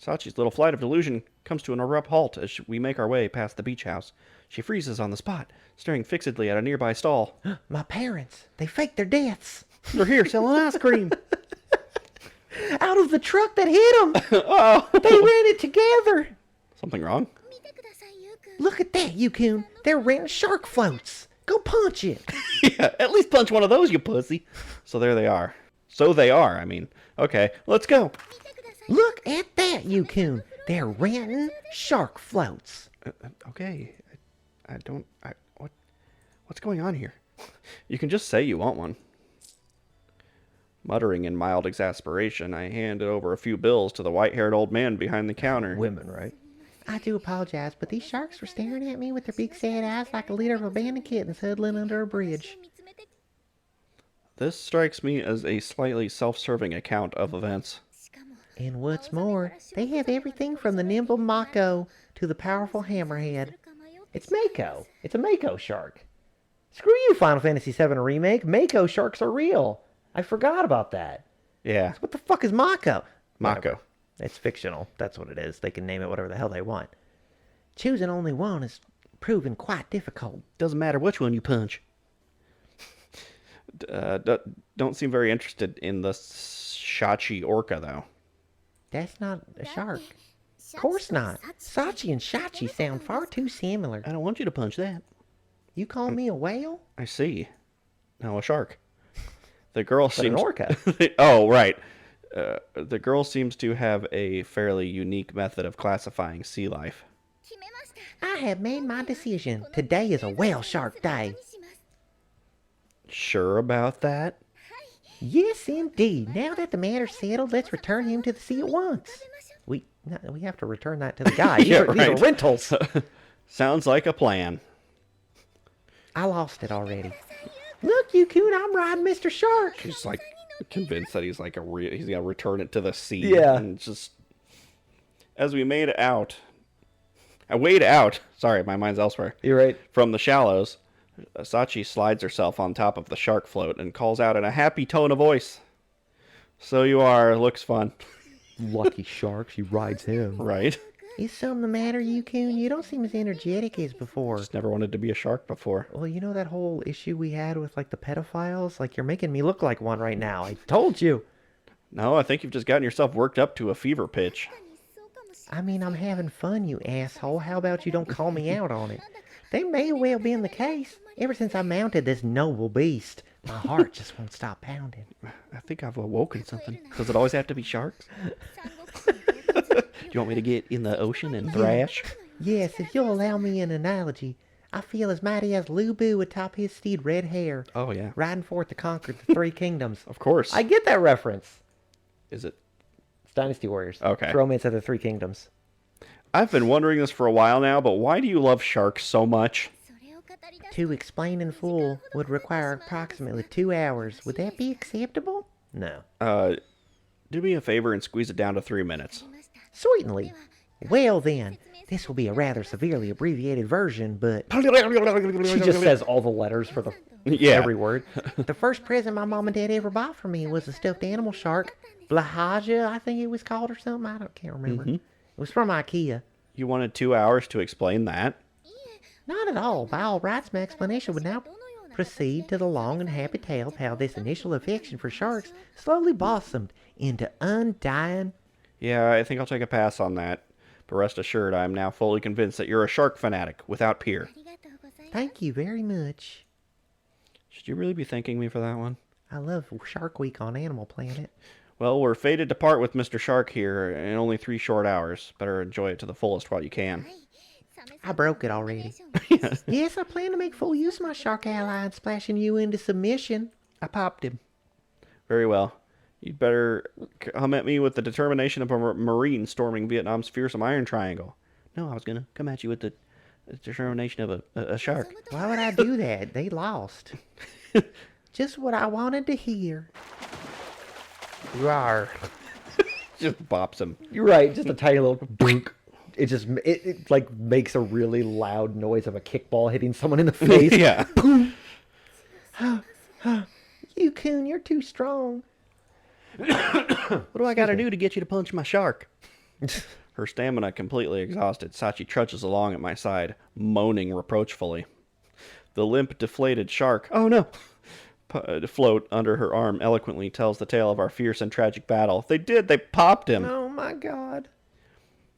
[SPEAKER 2] Sachi's little flight of delusion comes to an abrupt halt as we make our way past the beach house. She freezes on the spot, staring fixedly at a nearby stall.
[SPEAKER 1] My parents, they faked their deaths.
[SPEAKER 2] They're here selling ice cream.
[SPEAKER 1] Out of the truck that hit them.
[SPEAKER 2] Oh,
[SPEAKER 1] They ran it together.
[SPEAKER 2] something wrong?
[SPEAKER 1] Look at that, Yukun. They're renting shark floats. Go punch it.
[SPEAKER 2] Yeah, at least punch one of those, you pussy. So there they are. So they are, I mean. Okay, let's go.
[SPEAKER 1] Look at that, Yukun. They're renting shark floats.
[SPEAKER 2] Okay, what's going on here? You can just say you want one. Muttering in mild exasperation, I handed over a few bills to the white-haired old man behind the counter.
[SPEAKER 3] Women, right?
[SPEAKER 1] I do apologize, but these sharks were staring at me with their big sad eyes like a litter of abandoned kittens huddling under a bridge.
[SPEAKER 2] This strikes me as a slightly self-serving account of events.
[SPEAKER 1] And what's more, they have everything from the nimble Mako to the powerful hammerhead.
[SPEAKER 3] It's Mako. It's a Mako shark. Screw you, Final Fantasy VII Remake. Mako sharks are real. I forgot about that.
[SPEAKER 2] Yeah,
[SPEAKER 1] What the fuck is Mako?
[SPEAKER 2] Mako.
[SPEAKER 1] It's fictional. That's what it is. They can name it whatever the hell they want. Choosing only one is proving quite difficult.
[SPEAKER 2] Doesn't matter which one you punch. Don't seem very interested in the Shachi orca, though.
[SPEAKER 1] That's not a shark. Of course not. Sachi and Shachi sound far too similar.
[SPEAKER 2] I don't want you to punch that.
[SPEAKER 1] You call me a whale?
[SPEAKER 2] I see. No, a shark. The girl
[SPEAKER 3] But
[SPEAKER 2] seems...
[SPEAKER 3] an orca.
[SPEAKER 2] Oh, right. The girl seems to have a fairly unique method of classifying sea life.
[SPEAKER 1] I have made my decision. Today is a whale shark day.
[SPEAKER 2] Sure about that?
[SPEAKER 1] Yes, indeed. Now that the matter's settled, let's return him to the sea at once. We have to return that to the guy.
[SPEAKER 2] Yeah,
[SPEAKER 1] These are
[SPEAKER 2] right.
[SPEAKER 1] rentals.
[SPEAKER 2] Sounds like a plan.
[SPEAKER 1] I lost it already. Look, Yukun, I'm riding Mr. Shark.
[SPEAKER 2] She's like convinced that he's like he's gonna return it to the sea.
[SPEAKER 3] Yeah.
[SPEAKER 2] And just as we made it out, I wade out. Sorry, my mind's elsewhere.
[SPEAKER 3] You're right.
[SPEAKER 2] From the shallows, Sachi slides herself on top of the shark float and calls out in a happy tone of voice. So you are. Looks fun.
[SPEAKER 3] Lucky shark. She rides him.
[SPEAKER 2] Right?
[SPEAKER 1] Is something the matter, Yukun? You don't seem as energetic as before.
[SPEAKER 2] Just never wanted to be a shark before.
[SPEAKER 1] Well, you know that whole issue we had with, like, the pedophiles? Like, you're making me look like one right now. I told you.
[SPEAKER 2] No, I think you've just gotten yourself worked up to a fever pitch.
[SPEAKER 1] I mean, I'm having fun, you asshole. How about you don't call me out on it? That may well be in the case. Ever since I mounted this noble beast, my heart just won't stop pounding.
[SPEAKER 2] I think I've awoken something. Does it always have to be sharks? Do you want me to get in the ocean and thrash?
[SPEAKER 1] Yes, if you'll allow me an analogy, I feel as mighty as Lubu atop his steed Red Hair,
[SPEAKER 2] Oh, yeah.
[SPEAKER 1] riding forth to conquer the three kingdoms.
[SPEAKER 2] Of course.
[SPEAKER 3] I get that reference.
[SPEAKER 2] Is it?
[SPEAKER 3] It's Dynasty Warriors.
[SPEAKER 2] Okay.
[SPEAKER 3] It's Romance of the Three Kingdoms.
[SPEAKER 2] I've been wondering this for a while now, but why do you love sharks so much?
[SPEAKER 1] To explain in full would require approximately 2 hours. Would that be acceptable?
[SPEAKER 3] No.
[SPEAKER 2] Do me a favor and squeeze it down to 3 minutes.
[SPEAKER 1] Certainly. Well then, this will be a rather severely abbreviated version, but
[SPEAKER 3] She just says all the letters for the
[SPEAKER 2] Yeah.
[SPEAKER 3] every word.
[SPEAKER 1] the first present my mom and dad ever bought for me was a stuffed animal shark. Blahaja, I think it was called or something. Can't remember. It was from IKEA.
[SPEAKER 2] You wanted 2 hours to explain that?
[SPEAKER 1] Not at all. By all rights, my explanation would now proceed to the long and happy tale of how this initial affection for sharks slowly blossomed into undying...
[SPEAKER 2] Yeah, I think I'll take a pass on that. But rest assured, I am now fully convinced that you're a shark fanatic without peer.
[SPEAKER 1] Thank you very much.
[SPEAKER 2] Should you really be thanking me for that one?
[SPEAKER 1] I love Shark Week on Animal Planet.
[SPEAKER 2] Well, we're fated to part with Mr. Shark here in only 3 short hours. Better enjoy it to the fullest while you can.
[SPEAKER 1] I broke it already. Yes, I plan to make full use of my shark ally and splashing you into submission.
[SPEAKER 2] I popped him. Very well. You'd better come at me with the determination of a Marine storming Vietnam's fearsome Iron Triangle. No, I was going to come at you with the determination of a shark.
[SPEAKER 1] Why would I do that? They lost. Just what I wanted to hear.
[SPEAKER 3] Rawr.
[SPEAKER 2] Just bops him.
[SPEAKER 3] You're right, just a tiny little dunk. It just it like makes a really loud noise of a kickball hitting someone in the face.
[SPEAKER 2] Yeah.
[SPEAKER 3] Coon, you're too strong.
[SPEAKER 2] What do I gotta do to get you to punch my shark? Her stamina completely exhausted, Sachi trudges along at my side, moaning reproachfully. The limp, deflated shark, oh no, float under her arm eloquently tells the tale of our fierce and tragic battle. They popped him.
[SPEAKER 3] Oh my god.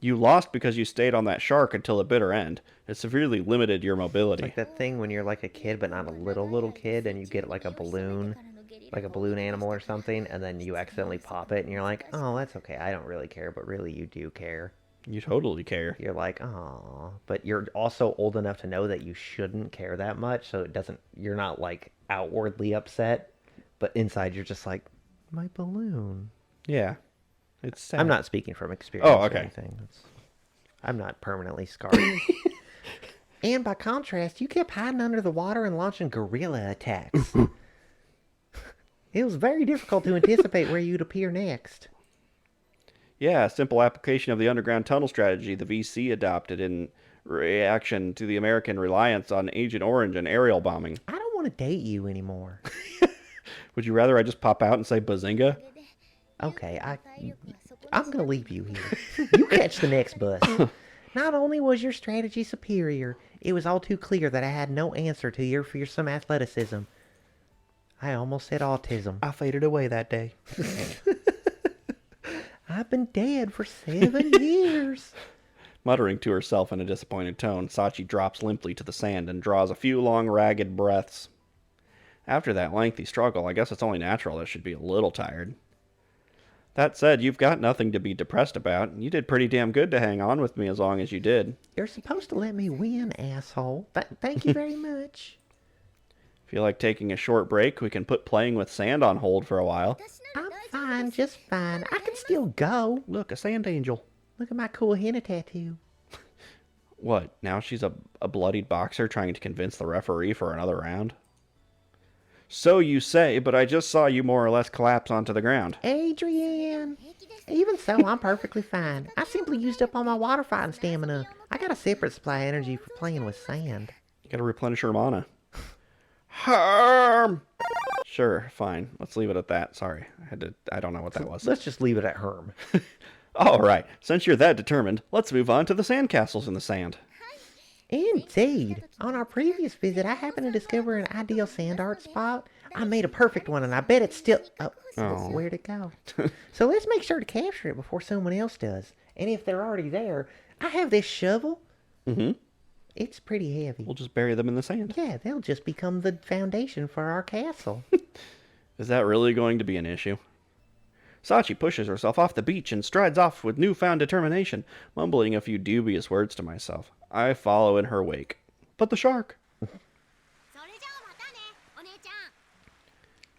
[SPEAKER 2] You lost because you stayed on that shark until the bitter end. It severely limited your mobility.
[SPEAKER 3] Like that thing when you're like a kid, but not a little kid, and you get like a balloon animal or something, and then you accidentally pop it, and you're like, oh, that's okay, I don't really care, but really you do care.
[SPEAKER 2] You totally care.
[SPEAKER 3] You're like, oh, but you're also old enough to know that you shouldn't care that much, so you're not like outwardly upset, but inside you're just like, my balloon.
[SPEAKER 2] Yeah. It's sad.
[SPEAKER 3] I'm not speaking from experience
[SPEAKER 2] Oh, okay.
[SPEAKER 3] or anything. I'm not permanently scarred. And by contrast, you kept hiding under the water and launching guerrilla attacks. It was very difficult to anticipate where you'd appear next.
[SPEAKER 2] Yeah, a simple application of the underground tunnel strategy the VC adopted in reaction to the American reliance on Agent Orange and aerial bombing.
[SPEAKER 3] I don't want to date you anymore.
[SPEAKER 2] Would you rather I just pop out and say bazinga?
[SPEAKER 3] Okay, I'm going to leave you here. You catch the next bus. Not only was your strategy superior, it was all too clear that I had no answer to your fearsome athleticism. I almost said autism.
[SPEAKER 2] I faded away that day.
[SPEAKER 3] I've been dead for 7 years.
[SPEAKER 2] Muttering to herself in a disappointed tone, Sachi drops limply to the sand and draws a few long, ragged breaths. After that lengthy struggle, I guess it's only natural that she'd be a little tired. That said, you've got nothing to be depressed about. You did pretty damn good to hang on with me as long as you did.
[SPEAKER 3] You're supposed to let me win, asshole. Thank you very much.
[SPEAKER 2] Feel like taking a short break? We can put playing with sand on hold for a while.
[SPEAKER 3] I'm fine, just fine. I can still go.
[SPEAKER 2] Look, a sand angel.
[SPEAKER 3] Look at my cool henna tattoo.
[SPEAKER 2] What, now she's a bloodied boxer trying to convince the referee for another round? So you say, but I just saw you more or less collapse onto the ground.
[SPEAKER 3] Adrian! Even so, I'm perfectly fine. I simply used up all my water fighting stamina. I got a separate supply of energy for playing with sand.
[SPEAKER 2] You gotta replenish her mana. Harm! Sure, fine. Let's leave it at that. Sorry. I don't know what that was.
[SPEAKER 3] Let's just leave it at Herm.
[SPEAKER 2] All right. Since you're that determined, let's move on to the sandcastles in the sand.
[SPEAKER 3] Indeed. On our previous visit, I happened to discover an ideal sand art spot. I made a perfect one, and I bet it's still... Oh, where'd it go? So let's make sure to capture it before someone else does. And if they're already there, I have this shovel.
[SPEAKER 2] Mm-hmm.
[SPEAKER 3] It's pretty heavy.
[SPEAKER 2] We'll just bury them in the sand.
[SPEAKER 3] Yeah, they'll just become the foundation for our castle.
[SPEAKER 2] Is that really going to be an issue? Sachi pushes herself off the beach and strides off with newfound determination, mumbling a few dubious words to myself. I follow in her wake. But the shark.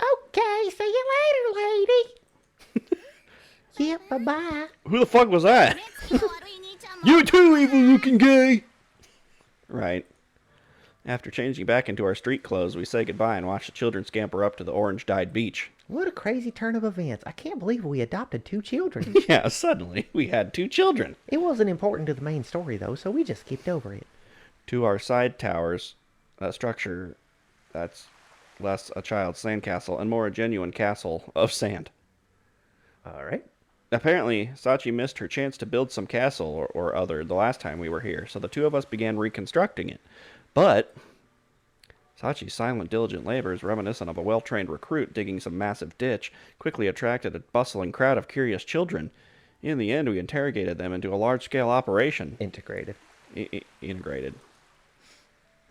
[SPEAKER 3] Okay, see you later, lady. Yep, bye-bye.
[SPEAKER 2] Who the fuck was that? You too, evil-looking guy! Right. After changing back into our street clothes, we say goodbye and watch the children scamper up to the orange-dyed beach.
[SPEAKER 3] What a crazy turn of events. I can't believe we adopted 2 children.
[SPEAKER 2] Yeah, suddenly we had 2 children.
[SPEAKER 3] It wasn't important to the main story, though, so we just skipped over it.
[SPEAKER 2] To our side towers, a structure that's less a child's sandcastle and more a genuine castle of sand.
[SPEAKER 3] All right.
[SPEAKER 2] Apparently, Sachi missed her chance to build some castle or other the last time we were here, so the 2 of us began reconstructing it. But Sachi's silent, diligent labors, reminiscent of a well-trained recruit digging some massive ditch, quickly attracted a bustling crowd of curious children. In the end, we interrogated them into a large-scale operation.
[SPEAKER 3] Integrated.
[SPEAKER 2] Integrated.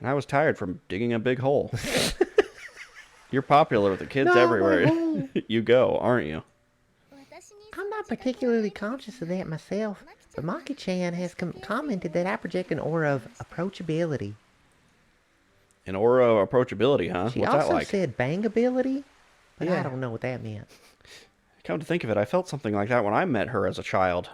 [SPEAKER 2] And I was tired from digging a big hole. You're popular with the kids everywhere you go, aren't you?
[SPEAKER 3] I'm not particularly conscious of that myself, but Maki-chan has commented that I project an aura of approachability.
[SPEAKER 2] An aura of approachability, huh?
[SPEAKER 3] She
[SPEAKER 2] What's
[SPEAKER 3] also
[SPEAKER 2] that like?
[SPEAKER 3] said bangability, but
[SPEAKER 2] Yeah.
[SPEAKER 3] I don't know what that meant.
[SPEAKER 2] Come to think of it, I felt something like that when I met her as a child.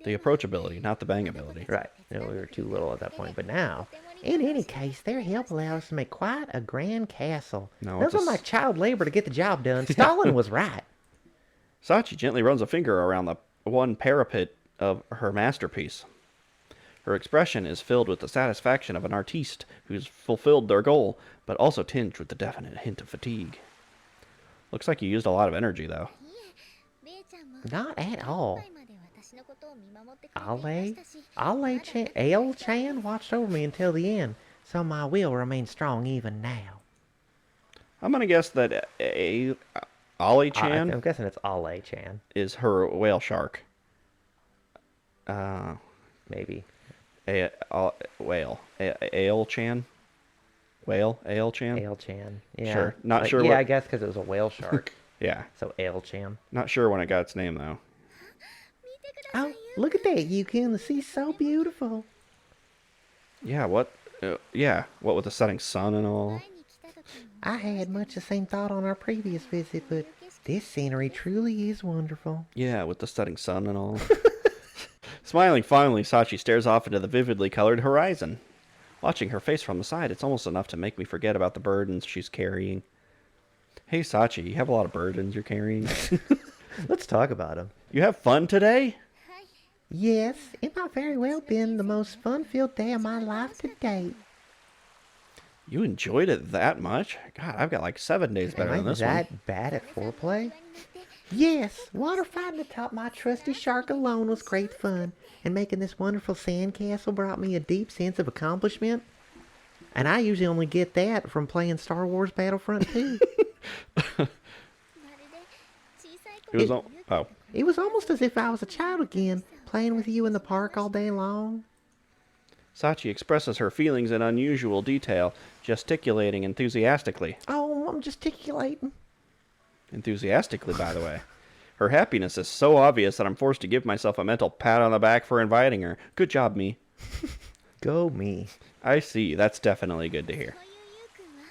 [SPEAKER 2] The approachability, not the bangability.
[SPEAKER 3] Right. You know, we were too little at that point, but now, in any case, their help allowed us to make quite a grand castle.
[SPEAKER 2] No,
[SPEAKER 3] Those
[SPEAKER 2] it's a
[SPEAKER 3] were like child labor to get the job done. Stalin was right.
[SPEAKER 2] Sachi gently runs a finger around the one parapet of her masterpiece. Her expression is filled with the satisfaction of an artiste who's fulfilled their goal, but also tinged with the definite hint of fatigue. Looks like you used a lot of energy, though.
[SPEAKER 3] Not at all. Ale-chan watched over me until the end, so my will remains strong even now.
[SPEAKER 2] I'm gonna guess that Ollie-chan
[SPEAKER 3] I'm guessing it's Ale-chan.
[SPEAKER 2] is her whale shark.
[SPEAKER 3] Maybe.
[SPEAKER 2] Whale. Ale-chan? Whale? Ale-chan?
[SPEAKER 3] Ale-chan. Yeah.
[SPEAKER 2] Sure. Not sure
[SPEAKER 3] Yeah,
[SPEAKER 2] what...
[SPEAKER 3] I guess because it was a whale shark.
[SPEAKER 2] Yeah.
[SPEAKER 3] So Ale-chan.
[SPEAKER 2] Not sure when it got its name, though.
[SPEAKER 3] Oh, look at that, Yukon. The sea's so beautiful.
[SPEAKER 2] Yeah, what? What with the setting sun and all?
[SPEAKER 3] I had much the same thought on our previous visit, but this scenery truly is wonderful.
[SPEAKER 2] Yeah, with the setting sun and all. Smiling fondly, Sachi stares off into the vividly colored horizon. Watching her face from the side, it's almost enough to make me forget about the burdens she's carrying. Hey, Sachi, you have a lot of burdens you're carrying.
[SPEAKER 3] Let's talk about them.
[SPEAKER 2] You have fun today?
[SPEAKER 3] Yes, it might very well been the most fun-filled day of my life to date.
[SPEAKER 2] You enjoyed it that much? God, I've got like 7 days better than this
[SPEAKER 3] Am I
[SPEAKER 2] one.
[SPEAKER 3] that bad at foreplay? Yes, water fighting atop my trusty shark alone was great fun, and making this wonderful sandcastle brought me a deep sense of accomplishment. And I usually only get that from playing Star Wars Battlefront 2. It was almost as if I was a child again, playing with you in the park all day long.
[SPEAKER 2] Sachi expresses her feelings in unusual detail, gesticulating enthusiastically.
[SPEAKER 3] Oh, I'm gesticulating.
[SPEAKER 2] Enthusiastically, by the way. Her happiness is so obvious that I'm forced to give myself a mental pat on the back for inviting her. Good job, me.
[SPEAKER 3] Go me.
[SPEAKER 2] I see. That's definitely good to hear.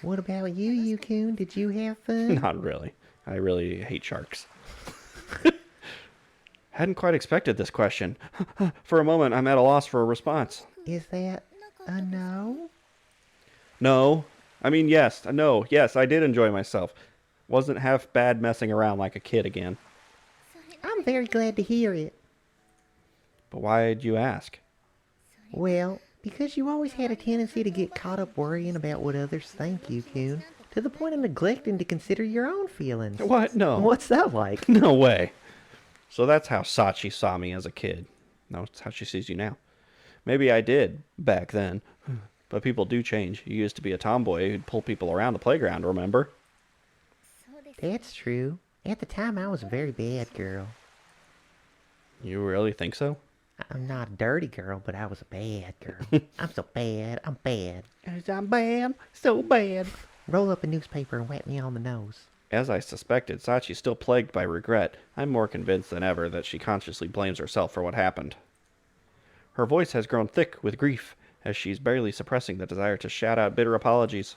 [SPEAKER 3] What about you, Yukon? Did you have fun?
[SPEAKER 2] Not really. I really hate sharks. Hadn't quite expected this question. For a moment, I'm at a loss for a response.
[SPEAKER 3] Is that a no?
[SPEAKER 2] No. I mean, yes. No. Yes, I did enjoy myself. Wasn't half bad messing around like a kid again.
[SPEAKER 3] I'm very glad to hear it.
[SPEAKER 2] But why'd you ask?
[SPEAKER 3] Well, because you always had a tendency to get caught up worrying about what others think, Yukon, to the point of neglecting to consider your own feelings.
[SPEAKER 2] What? No.
[SPEAKER 3] What's that like?
[SPEAKER 2] No way. So that's how Sachi saw me as a kid. No, it's how she sees you now. Maybe I did back then. But people do change. You used to be a tomboy who'd pull people around the playground, remember?
[SPEAKER 3] That's true. At the time, I was a very bad girl.
[SPEAKER 2] You really think so?
[SPEAKER 3] I'm not a dirty girl, but I was a bad girl. I'm so bad. I'm bad.
[SPEAKER 2] I'm bad. So bad.
[SPEAKER 3] Roll up a newspaper and whack me on the nose.
[SPEAKER 2] As I suspected, Sachi's still plagued by regret. I'm more convinced than ever that she consciously blames herself for what happened. Her voice has grown thick with grief, as she's barely suppressing the desire to shout out bitter apologies.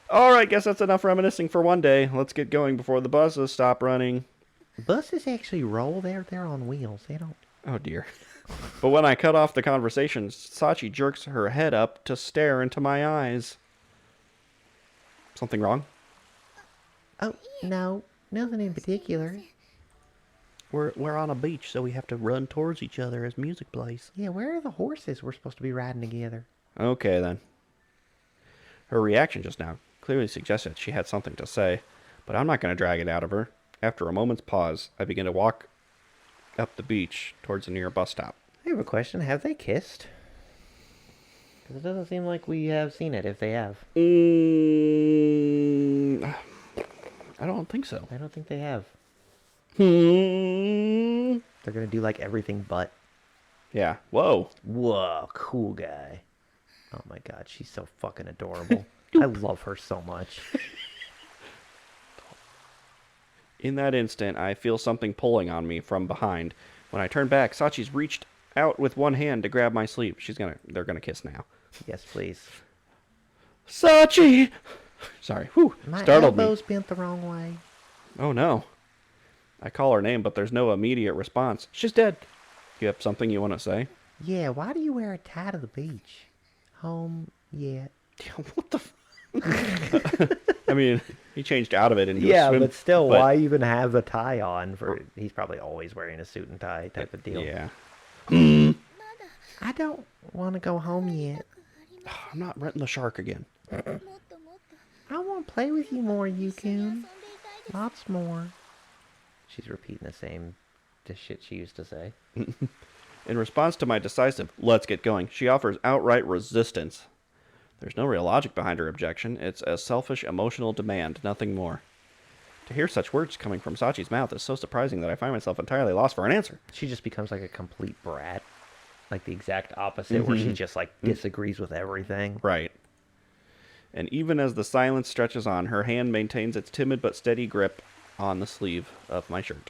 [SPEAKER 2] Alright, guess that's enough reminiscing for one day. Let's get going before the buses stop running.
[SPEAKER 3] Buses actually roll. They're on wheels. They don't...
[SPEAKER 2] Oh dear. But when I cut off the conversation, Sachi jerks her head up to stare into my eyes. Something wrong?
[SPEAKER 3] Oh, no. Nothing in particular.
[SPEAKER 2] We're on a beach, so we have to run towards each other as music plays.
[SPEAKER 3] Yeah, where are the horses we're supposed to be riding together?
[SPEAKER 2] Okay, then. Her reaction just now clearly suggested she had something to say, but I'm not going to drag it out of her. After a moment's pause, I begin to walk up the beach towards the near bus stop.
[SPEAKER 3] I have a question. Have they kissed? Because it doesn't seem like we have seen it, if they have.
[SPEAKER 2] I don't think so.
[SPEAKER 3] I don't think they have.
[SPEAKER 2] Hmm.
[SPEAKER 3] They're going to do, like, everything but.
[SPEAKER 2] Yeah. Whoa.
[SPEAKER 3] Whoa, cool guy. Oh, my God. She's so fucking adorable. I love her so much.
[SPEAKER 2] In that instant, I feel something pulling on me from behind. When I turn back, Sachi's reached out with one hand to grab my sleeve. They're gonna kiss now.
[SPEAKER 3] Yes, please.
[SPEAKER 2] Sachi! Sorry. Whew.
[SPEAKER 3] My
[SPEAKER 2] Startled me.
[SPEAKER 3] elbow's bent the wrong way.
[SPEAKER 2] Oh no. I call her name, but there's no immediate response. She's dead. You have something you want to say?
[SPEAKER 3] Yeah, why do you wear a tie to the beach? Home yet?
[SPEAKER 2] What the I mean, he changed out of it into a
[SPEAKER 1] Yeah,
[SPEAKER 2] swim.
[SPEAKER 1] but still, why even have a tie on? He's probably always wearing a suit and tie type of deal.
[SPEAKER 2] Yeah.
[SPEAKER 3] I don't want to go home yet.
[SPEAKER 2] I'm not renting the shark again.
[SPEAKER 3] I want to play with you more, Yukun. Lots more.
[SPEAKER 1] She's repeating the shit she used to say.
[SPEAKER 2] In response to my decisive, let's get going, she offers outright resistance. There's no real logic behind her objection. It's a selfish, emotional demand, nothing more. To hear such words coming from Sachi's mouth is so surprising that I find myself entirely lost for an answer.
[SPEAKER 1] She just becomes like a complete brat. Like the exact opposite, where she just like disagrees with everything.
[SPEAKER 2] Right. And even as the silence stretches on, her hand maintains its timid but steady grip on the sleeve of my shirt.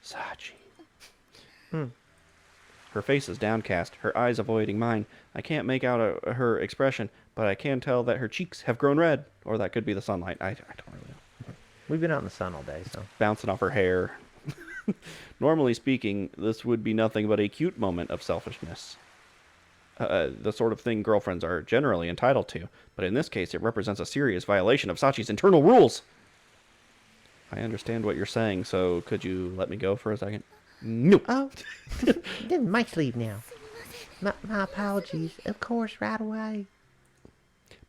[SPEAKER 2] Sachi. Her face is downcast, her eyes avoiding mine. I can't make out her expression, but I can tell that her cheeks have grown red. Or that could be the sunlight. I don't really know.
[SPEAKER 1] We've been out in the sun all day, so.
[SPEAKER 2] Bouncing off her hair. Normally speaking, this would be nothing but a cute moment of selfishness. The sort of thing girlfriends are generally entitled to, but in this case it represents a serious violation of Sachi's internal rules. I understand what you're saying, so could you let me go for a second? No.
[SPEAKER 3] Oh, my sleeve now. My apologies. Of course, right away.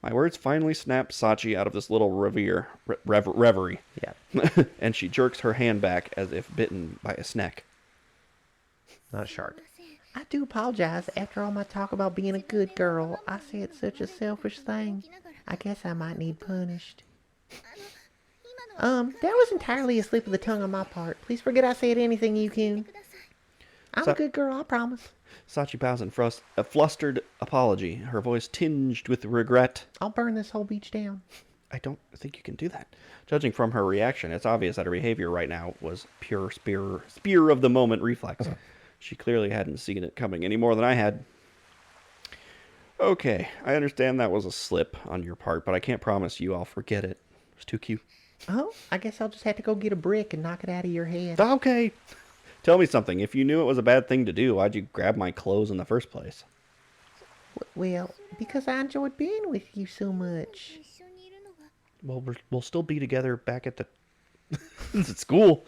[SPEAKER 2] My words finally snap Sachi out of this little reverie.
[SPEAKER 1] Yeah,
[SPEAKER 2] And she jerks her hand back as if bitten by a snake.
[SPEAKER 1] not a shark.
[SPEAKER 3] I do apologize. After all my talk about being a good girl, I said such a selfish thing. I guess I might need punished. That was entirely a slip of the tongue on my part. Please forget I said anything, Yukun. I'm a good girl, I promise.
[SPEAKER 2] Sachi bows in a flustered apology, her voice tinged with regret.
[SPEAKER 3] I'll burn this whole beach down.
[SPEAKER 2] I don't think you can do that. Judging from her reaction, it's obvious that her behavior right now was pure spear of the moment reflex. She clearly hadn't seen it coming any more than I had. Okay, I understand that was a slip on your part, but I can't promise you I'll forget it. It was too cute.
[SPEAKER 3] Oh, I guess I'll just have to go get a brick and knock it out of your head.
[SPEAKER 2] Okay. Tell me something. If you knew it was a bad thing to do, why'd you grab my clothes in the first place?
[SPEAKER 3] Well, because I enjoyed being with you so much.
[SPEAKER 2] Well, we'll still be together back at the at school.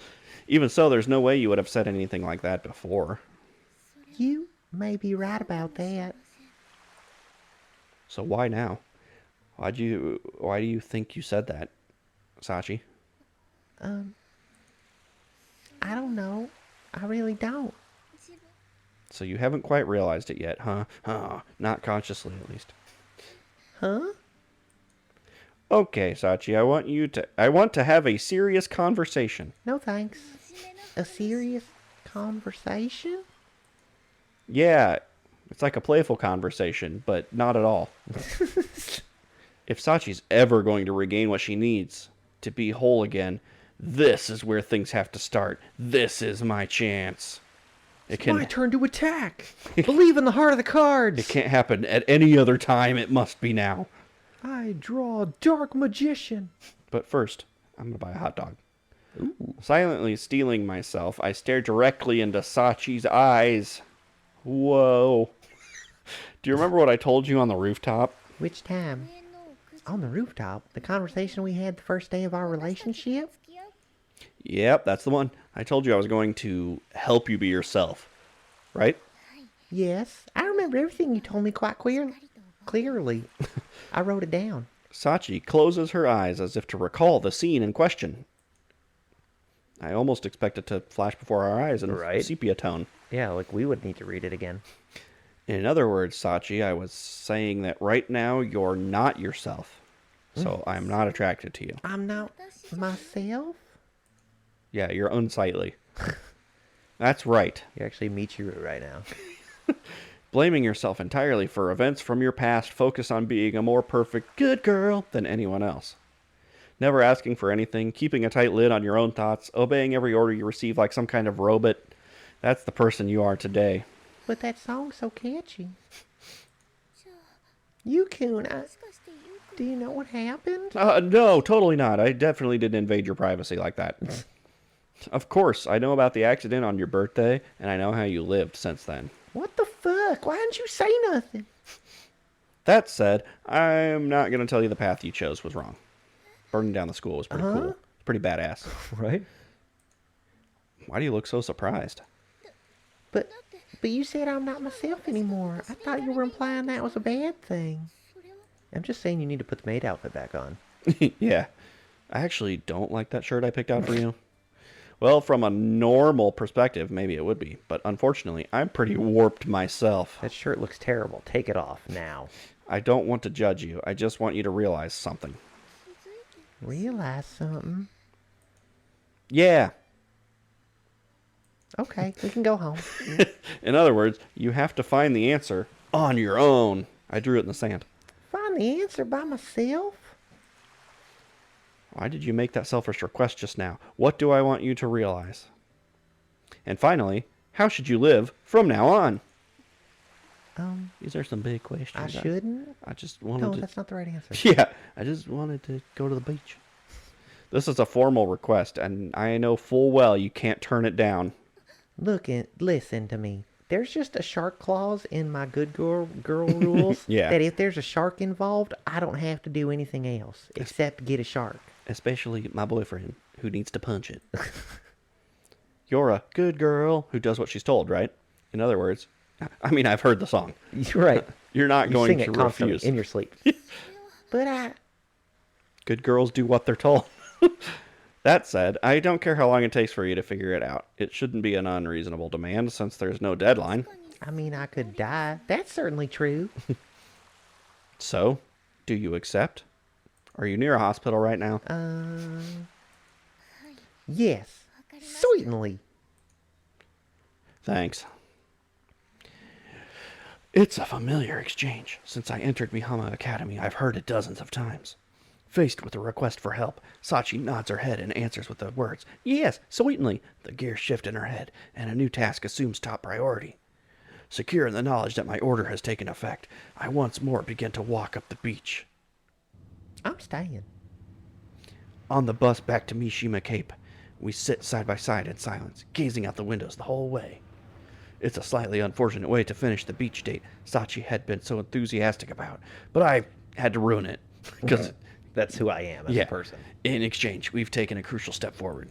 [SPEAKER 2] Even so, there's no way you would have said anything like that before.
[SPEAKER 3] You may be right about that.
[SPEAKER 2] So why now? Why do you think you said that, Sachi?
[SPEAKER 3] I don't know. I really don't.
[SPEAKER 2] So you haven't quite realized it yet, huh? Not consciously, at least.
[SPEAKER 3] Huh?
[SPEAKER 2] Okay, Sachi, I want to have a serious conversation.
[SPEAKER 3] No thanks. A serious conversation?
[SPEAKER 2] Yeah, it's like a playful conversation, but not at all. If Sachi's ever going to regain what she needs to be whole again, this is where things have to start. This is my chance.
[SPEAKER 1] It's my turn to attack. Believe in the heart of the cards.
[SPEAKER 2] It can't happen at any other time. It must be now.
[SPEAKER 1] I draw Dark Magician.
[SPEAKER 2] But first, I'm going to buy a hot dog. Ooh. Silently steeling myself, I stare directly into Sachi's eyes. Whoa. Do you remember what I told you on the rooftop?
[SPEAKER 3] Which time? On the rooftop? The conversation we had the first day of our relationship?
[SPEAKER 2] Yep, that's the one. I told you I was going to help you be yourself. Right?
[SPEAKER 3] Yes. I remember everything you told me quite clearly. I wrote it down.
[SPEAKER 2] Sachi closes her eyes as if to recall the scene in question. I almost expect it to flash before our eyes in sepia tone.
[SPEAKER 1] Yeah, like we would need to read it again.
[SPEAKER 2] In other words, Sachi, I was saying that right now you're not yourself. So I'm not attracted to you.
[SPEAKER 3] I'm not myself?
[SPEAKER 2] Yeah, you're unsightly. That's right.
[SPEAKER 1] You're actually Michiru right now.
[SPEAKER 2] Blaming yourself entirely for events from your past, focus on being a more perfect good girl than anyone else. Never asking for anything, keeping a tight lid on your own thoughts, obeying every order you receive like some kind of robot. That's the person you are today.
[SPEAKER 3] But that song's so catchy. Yukun, do you know what happened?
[SPEAKER 2] No, totally not. I definitely didn't invade your privacy like that. Of course, I know about the accident on your birthday, and I know how you lived since then.
[SPEAKER 3] What the fuck? Why didn't you say nothing?
[SPEAKER 2] That said, I'm not going to tell you the path you chose was wrong. Burning down the school was pretty cool. It's pretty badass.
[SPEAKER 1] Right?
[SPEAKER 2] Why do you look so surprised?
[SPEAKER 3] But you said I'm not myself anymore. I thought you were implying that was a bad thing.
[SPEAKER 1] I'm just saying you need to put the maid outfit back on.
[SPEAKER 2] Yeah. I actually don't like that shirt I picked out for you. Well, from a normal perspective, maybe it would be. But unfortunately, I'm pretty warped myself.
[SPEAKER 1] That shirt looks terrible. Take it off now.
[SPEAKER 2] I don't want to judge you. I just want you to realize something.
[SPEAKER 3] Realize something?
[SPEAKER 2] Yeah.
[SPEAKER 3] Okay, we can go home.
[SPEAKER 2] In other words, you have to find the answer on your own. I drew it in the sand.
[SPEAKER 3] Find the answer by myself?
[SPEAKER 2] Why did you make that selfish request just now? What do I want you to realize? And finally, how should you live from now on? These are some big questions.
[SPEAKER 3] I shouldn't?
[SPEAKER 2] I just wanted
[SPEAKER 3] No,
[SPEAKER 2] to...
[SPEAKER 3] that's not the right answer.
[SPEAKER 2] Yeah, I just wanted to go to the beach. This is a formal request, and I know full well you can't turn it down.
[SPEAKER 3] Listen to me. There's just a shark clause in my good girl rules
[SPEAKER 2] Yeah.
[SPEAKER 3] that if there's a shark involved, I don't have to do anything else except get a shark.
[SPEAKER 2] Especially my boyfriend, who needs to punch it. You're a good girl who does what she's told, right? In other words, I mean, I've heard the song.
[SPEAKER 1] You're right.
[SPEAKER 2] You're not
[SPEAKER 1] You
[SPEAKER 2] going
[SPEAKER 1] sing
[SPEAKER 2] to
[SPEAKER 1] it constantly
[SPEAKER 2] refuse.
[SPEAKER 1] in your sleep.
[SPEAKER 3] But
[SPEAKER 2] Good girls do what they're told. That said, I don't care how long it takes for you to figure it out. It shouldn't be an unreasonable demand since there's no deadline.
[SPEAKER 3] I mean, I could die. That's certainly true.
[SPEAKER 2] So, do you accept? Are you near a hospital right now?
[SPEAKER 3] Yes. Certainly.
[SPEAKER 2] Thanks. It's a familiar exchange. Since I entered Mihama Academy, I've heard it dozens of times. Faced with a request for help, Sachi nods her head and answers with the words, "Yes, certainly." The gears shift in her head, and a new task assumes top priority. Secure in the knowledge that my order has taken effect, I once more begin to walk up the beach.
[SPEAKER 3] I'm staying.
[SPEAKER 2] On the bus back to Mishima Cape, we sit side by side in silence, gazing out the windows the whole way. It's a slightly unfortunate way to finish the beach date Sachi had been so enthusiastic about, but I had to ruin it. Because
[SPEAKER 1] That's who I am as a person.
[SPEAKER 2] in exchange, we've taken a crucial step forward.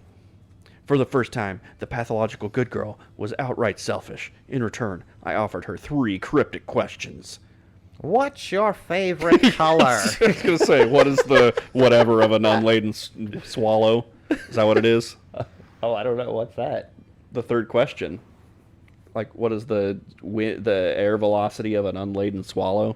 [SPEAKER 2] For the first time, the pathological good girl was outright selfish. In return, I offered her 3 cryptic questions.
[SPEAKER 1] What's your favorite color?
[SPEAKER 2] I was going to say, what is the whatever of an unladen swallow? Is that what it is?
[SPEAKER 1] Oh, I don't know. What's that?
[SPEAKER 2] The third question. Like, what is the air velocity of an unladen swallow?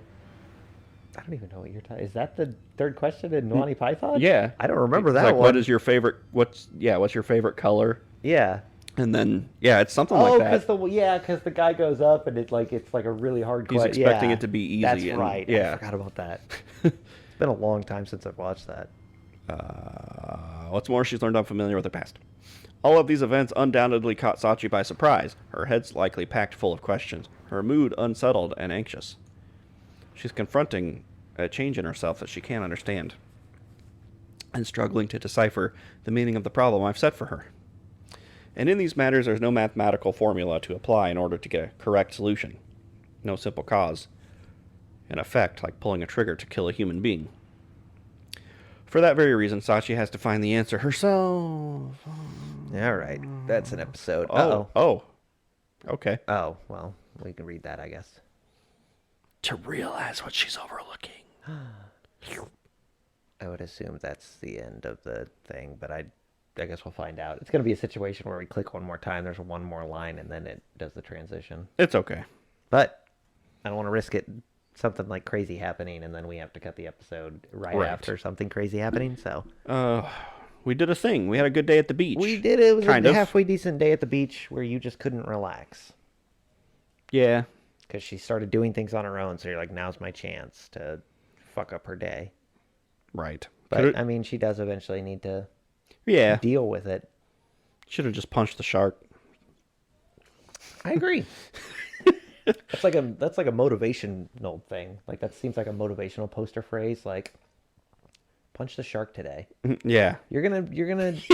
[SPEAKER 1] I don't even know what you're talking. Is that the third question in Monty Python?
[SPEAKER 2] Yeah.
[SPEAKER 1] I don't remember
[SPEAKER 2] It's
[SPEAKER 1] that
[SPEAKER 2] like,
[SPEAKER 1] one.
[SPEAKER 2] what is your favorite, what's your favorite color?
[SPEAKER 1] Yeah.
[SPEAKER 2] And then, yeah, it's something
[SPEAKER 1] Oh,
[SPEAKER 2] like that.
[SPEAKER 1] because the guy goes up and it's like a really hard
[SPEAKER 2] He's
[SPEAKER 1] question.
[SPEAKER 2] expecting it to be easy.
[SPEAKER 1] That's
[SPEAKER 2] and-
[SPEAKER 1] right.
[SPEAKER 2] Yeah.
[SPEAKER 1] I forgot about that. It's been a long time since I've watched that.
[SPEAKER 2] What's more, she's learned unfamiliar with her past. All of these events undoubtedly caught Sachi by surprise. Her head's likely packed full of questions, her mood unsettled and anxious. She's confronting a change in herself that she can't understand, and struggling to decipher the meaning of the problem I've set for her. And in these matters, there's no mathematical formula to apply in order to get a correct solution. No simple cause and effect like pulling a trigger to kill a human being. For that very reason, Sachi has to find the answer herself.
[SPEAKER 1] All right. That's an episode.
[SPEAKER 2] Okay.
[SPEAKER 1] Oh, well, we can read that, I guess.
[SPEAKER 2] To realize what she's overlooking.
[SPEAKER 1] I would assume that's the end of the thing, but I guess we'll find out. It's going to be a situation where we click one more time, there's one more line, and then it does the transition.
[SPEAKER 2] It's okay.
[SPEAKER 1] But I don't want to risk it, something like crazy happening, and then we have to cut the episode right after something crazy happening, so.
[SPEAKER 2] We did a thing. We had a good day at the beach.
[SPEAKER 1] We did. It was
[SPEAKER 2] Kind
[SPEAKER 1] a
[SPEAKER 2] of.
[SPEAKER 1] halfway decent day at the beach where you just couldn't relax.
[SPEAKER 2] Yeah.
[SPEAKER 1] Because she started doing things on her own, so you're like, now's my chance to fuck up her day.
[SPEAKER 2] Right.
[SPEAKER 1] But, I mean, she does eventually need to
[SPEAKER 2] Yeah.
[SPEAKER 1] deal with it.
[SPEAKER 2] Should have just punched the shark.
[SPEAKER 1] I agree. That's like a motivational thing. Like, that seems like a motivational poster phrase. Like, punch the shark today.
[SPEAKER 2] Yeah.
[SPEAKER 1] You're gonna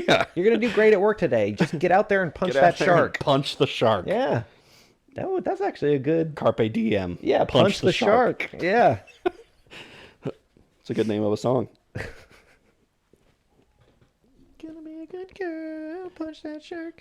[SPEAKER 2] Yeah.
[SPEAKER 1] do great at work today. Just get out there and punch
[SPEAKER 2] Get
[SPEAKER 1] that
[SPEAKER 2] out there and
[SPEAKER 1] shark.
[SPEAKER 2] punch the shark.
[SPEAKER 1] Yeah. That's actually a good...
[SPEAKER 2] Carpe diem.
[SPEAKER 1] Yeah, punch the shark. Yeah.
[SPEAKER 2] It's a good name of a song.
[SPEAKER 1] Gonna be a good girl, punch that shark.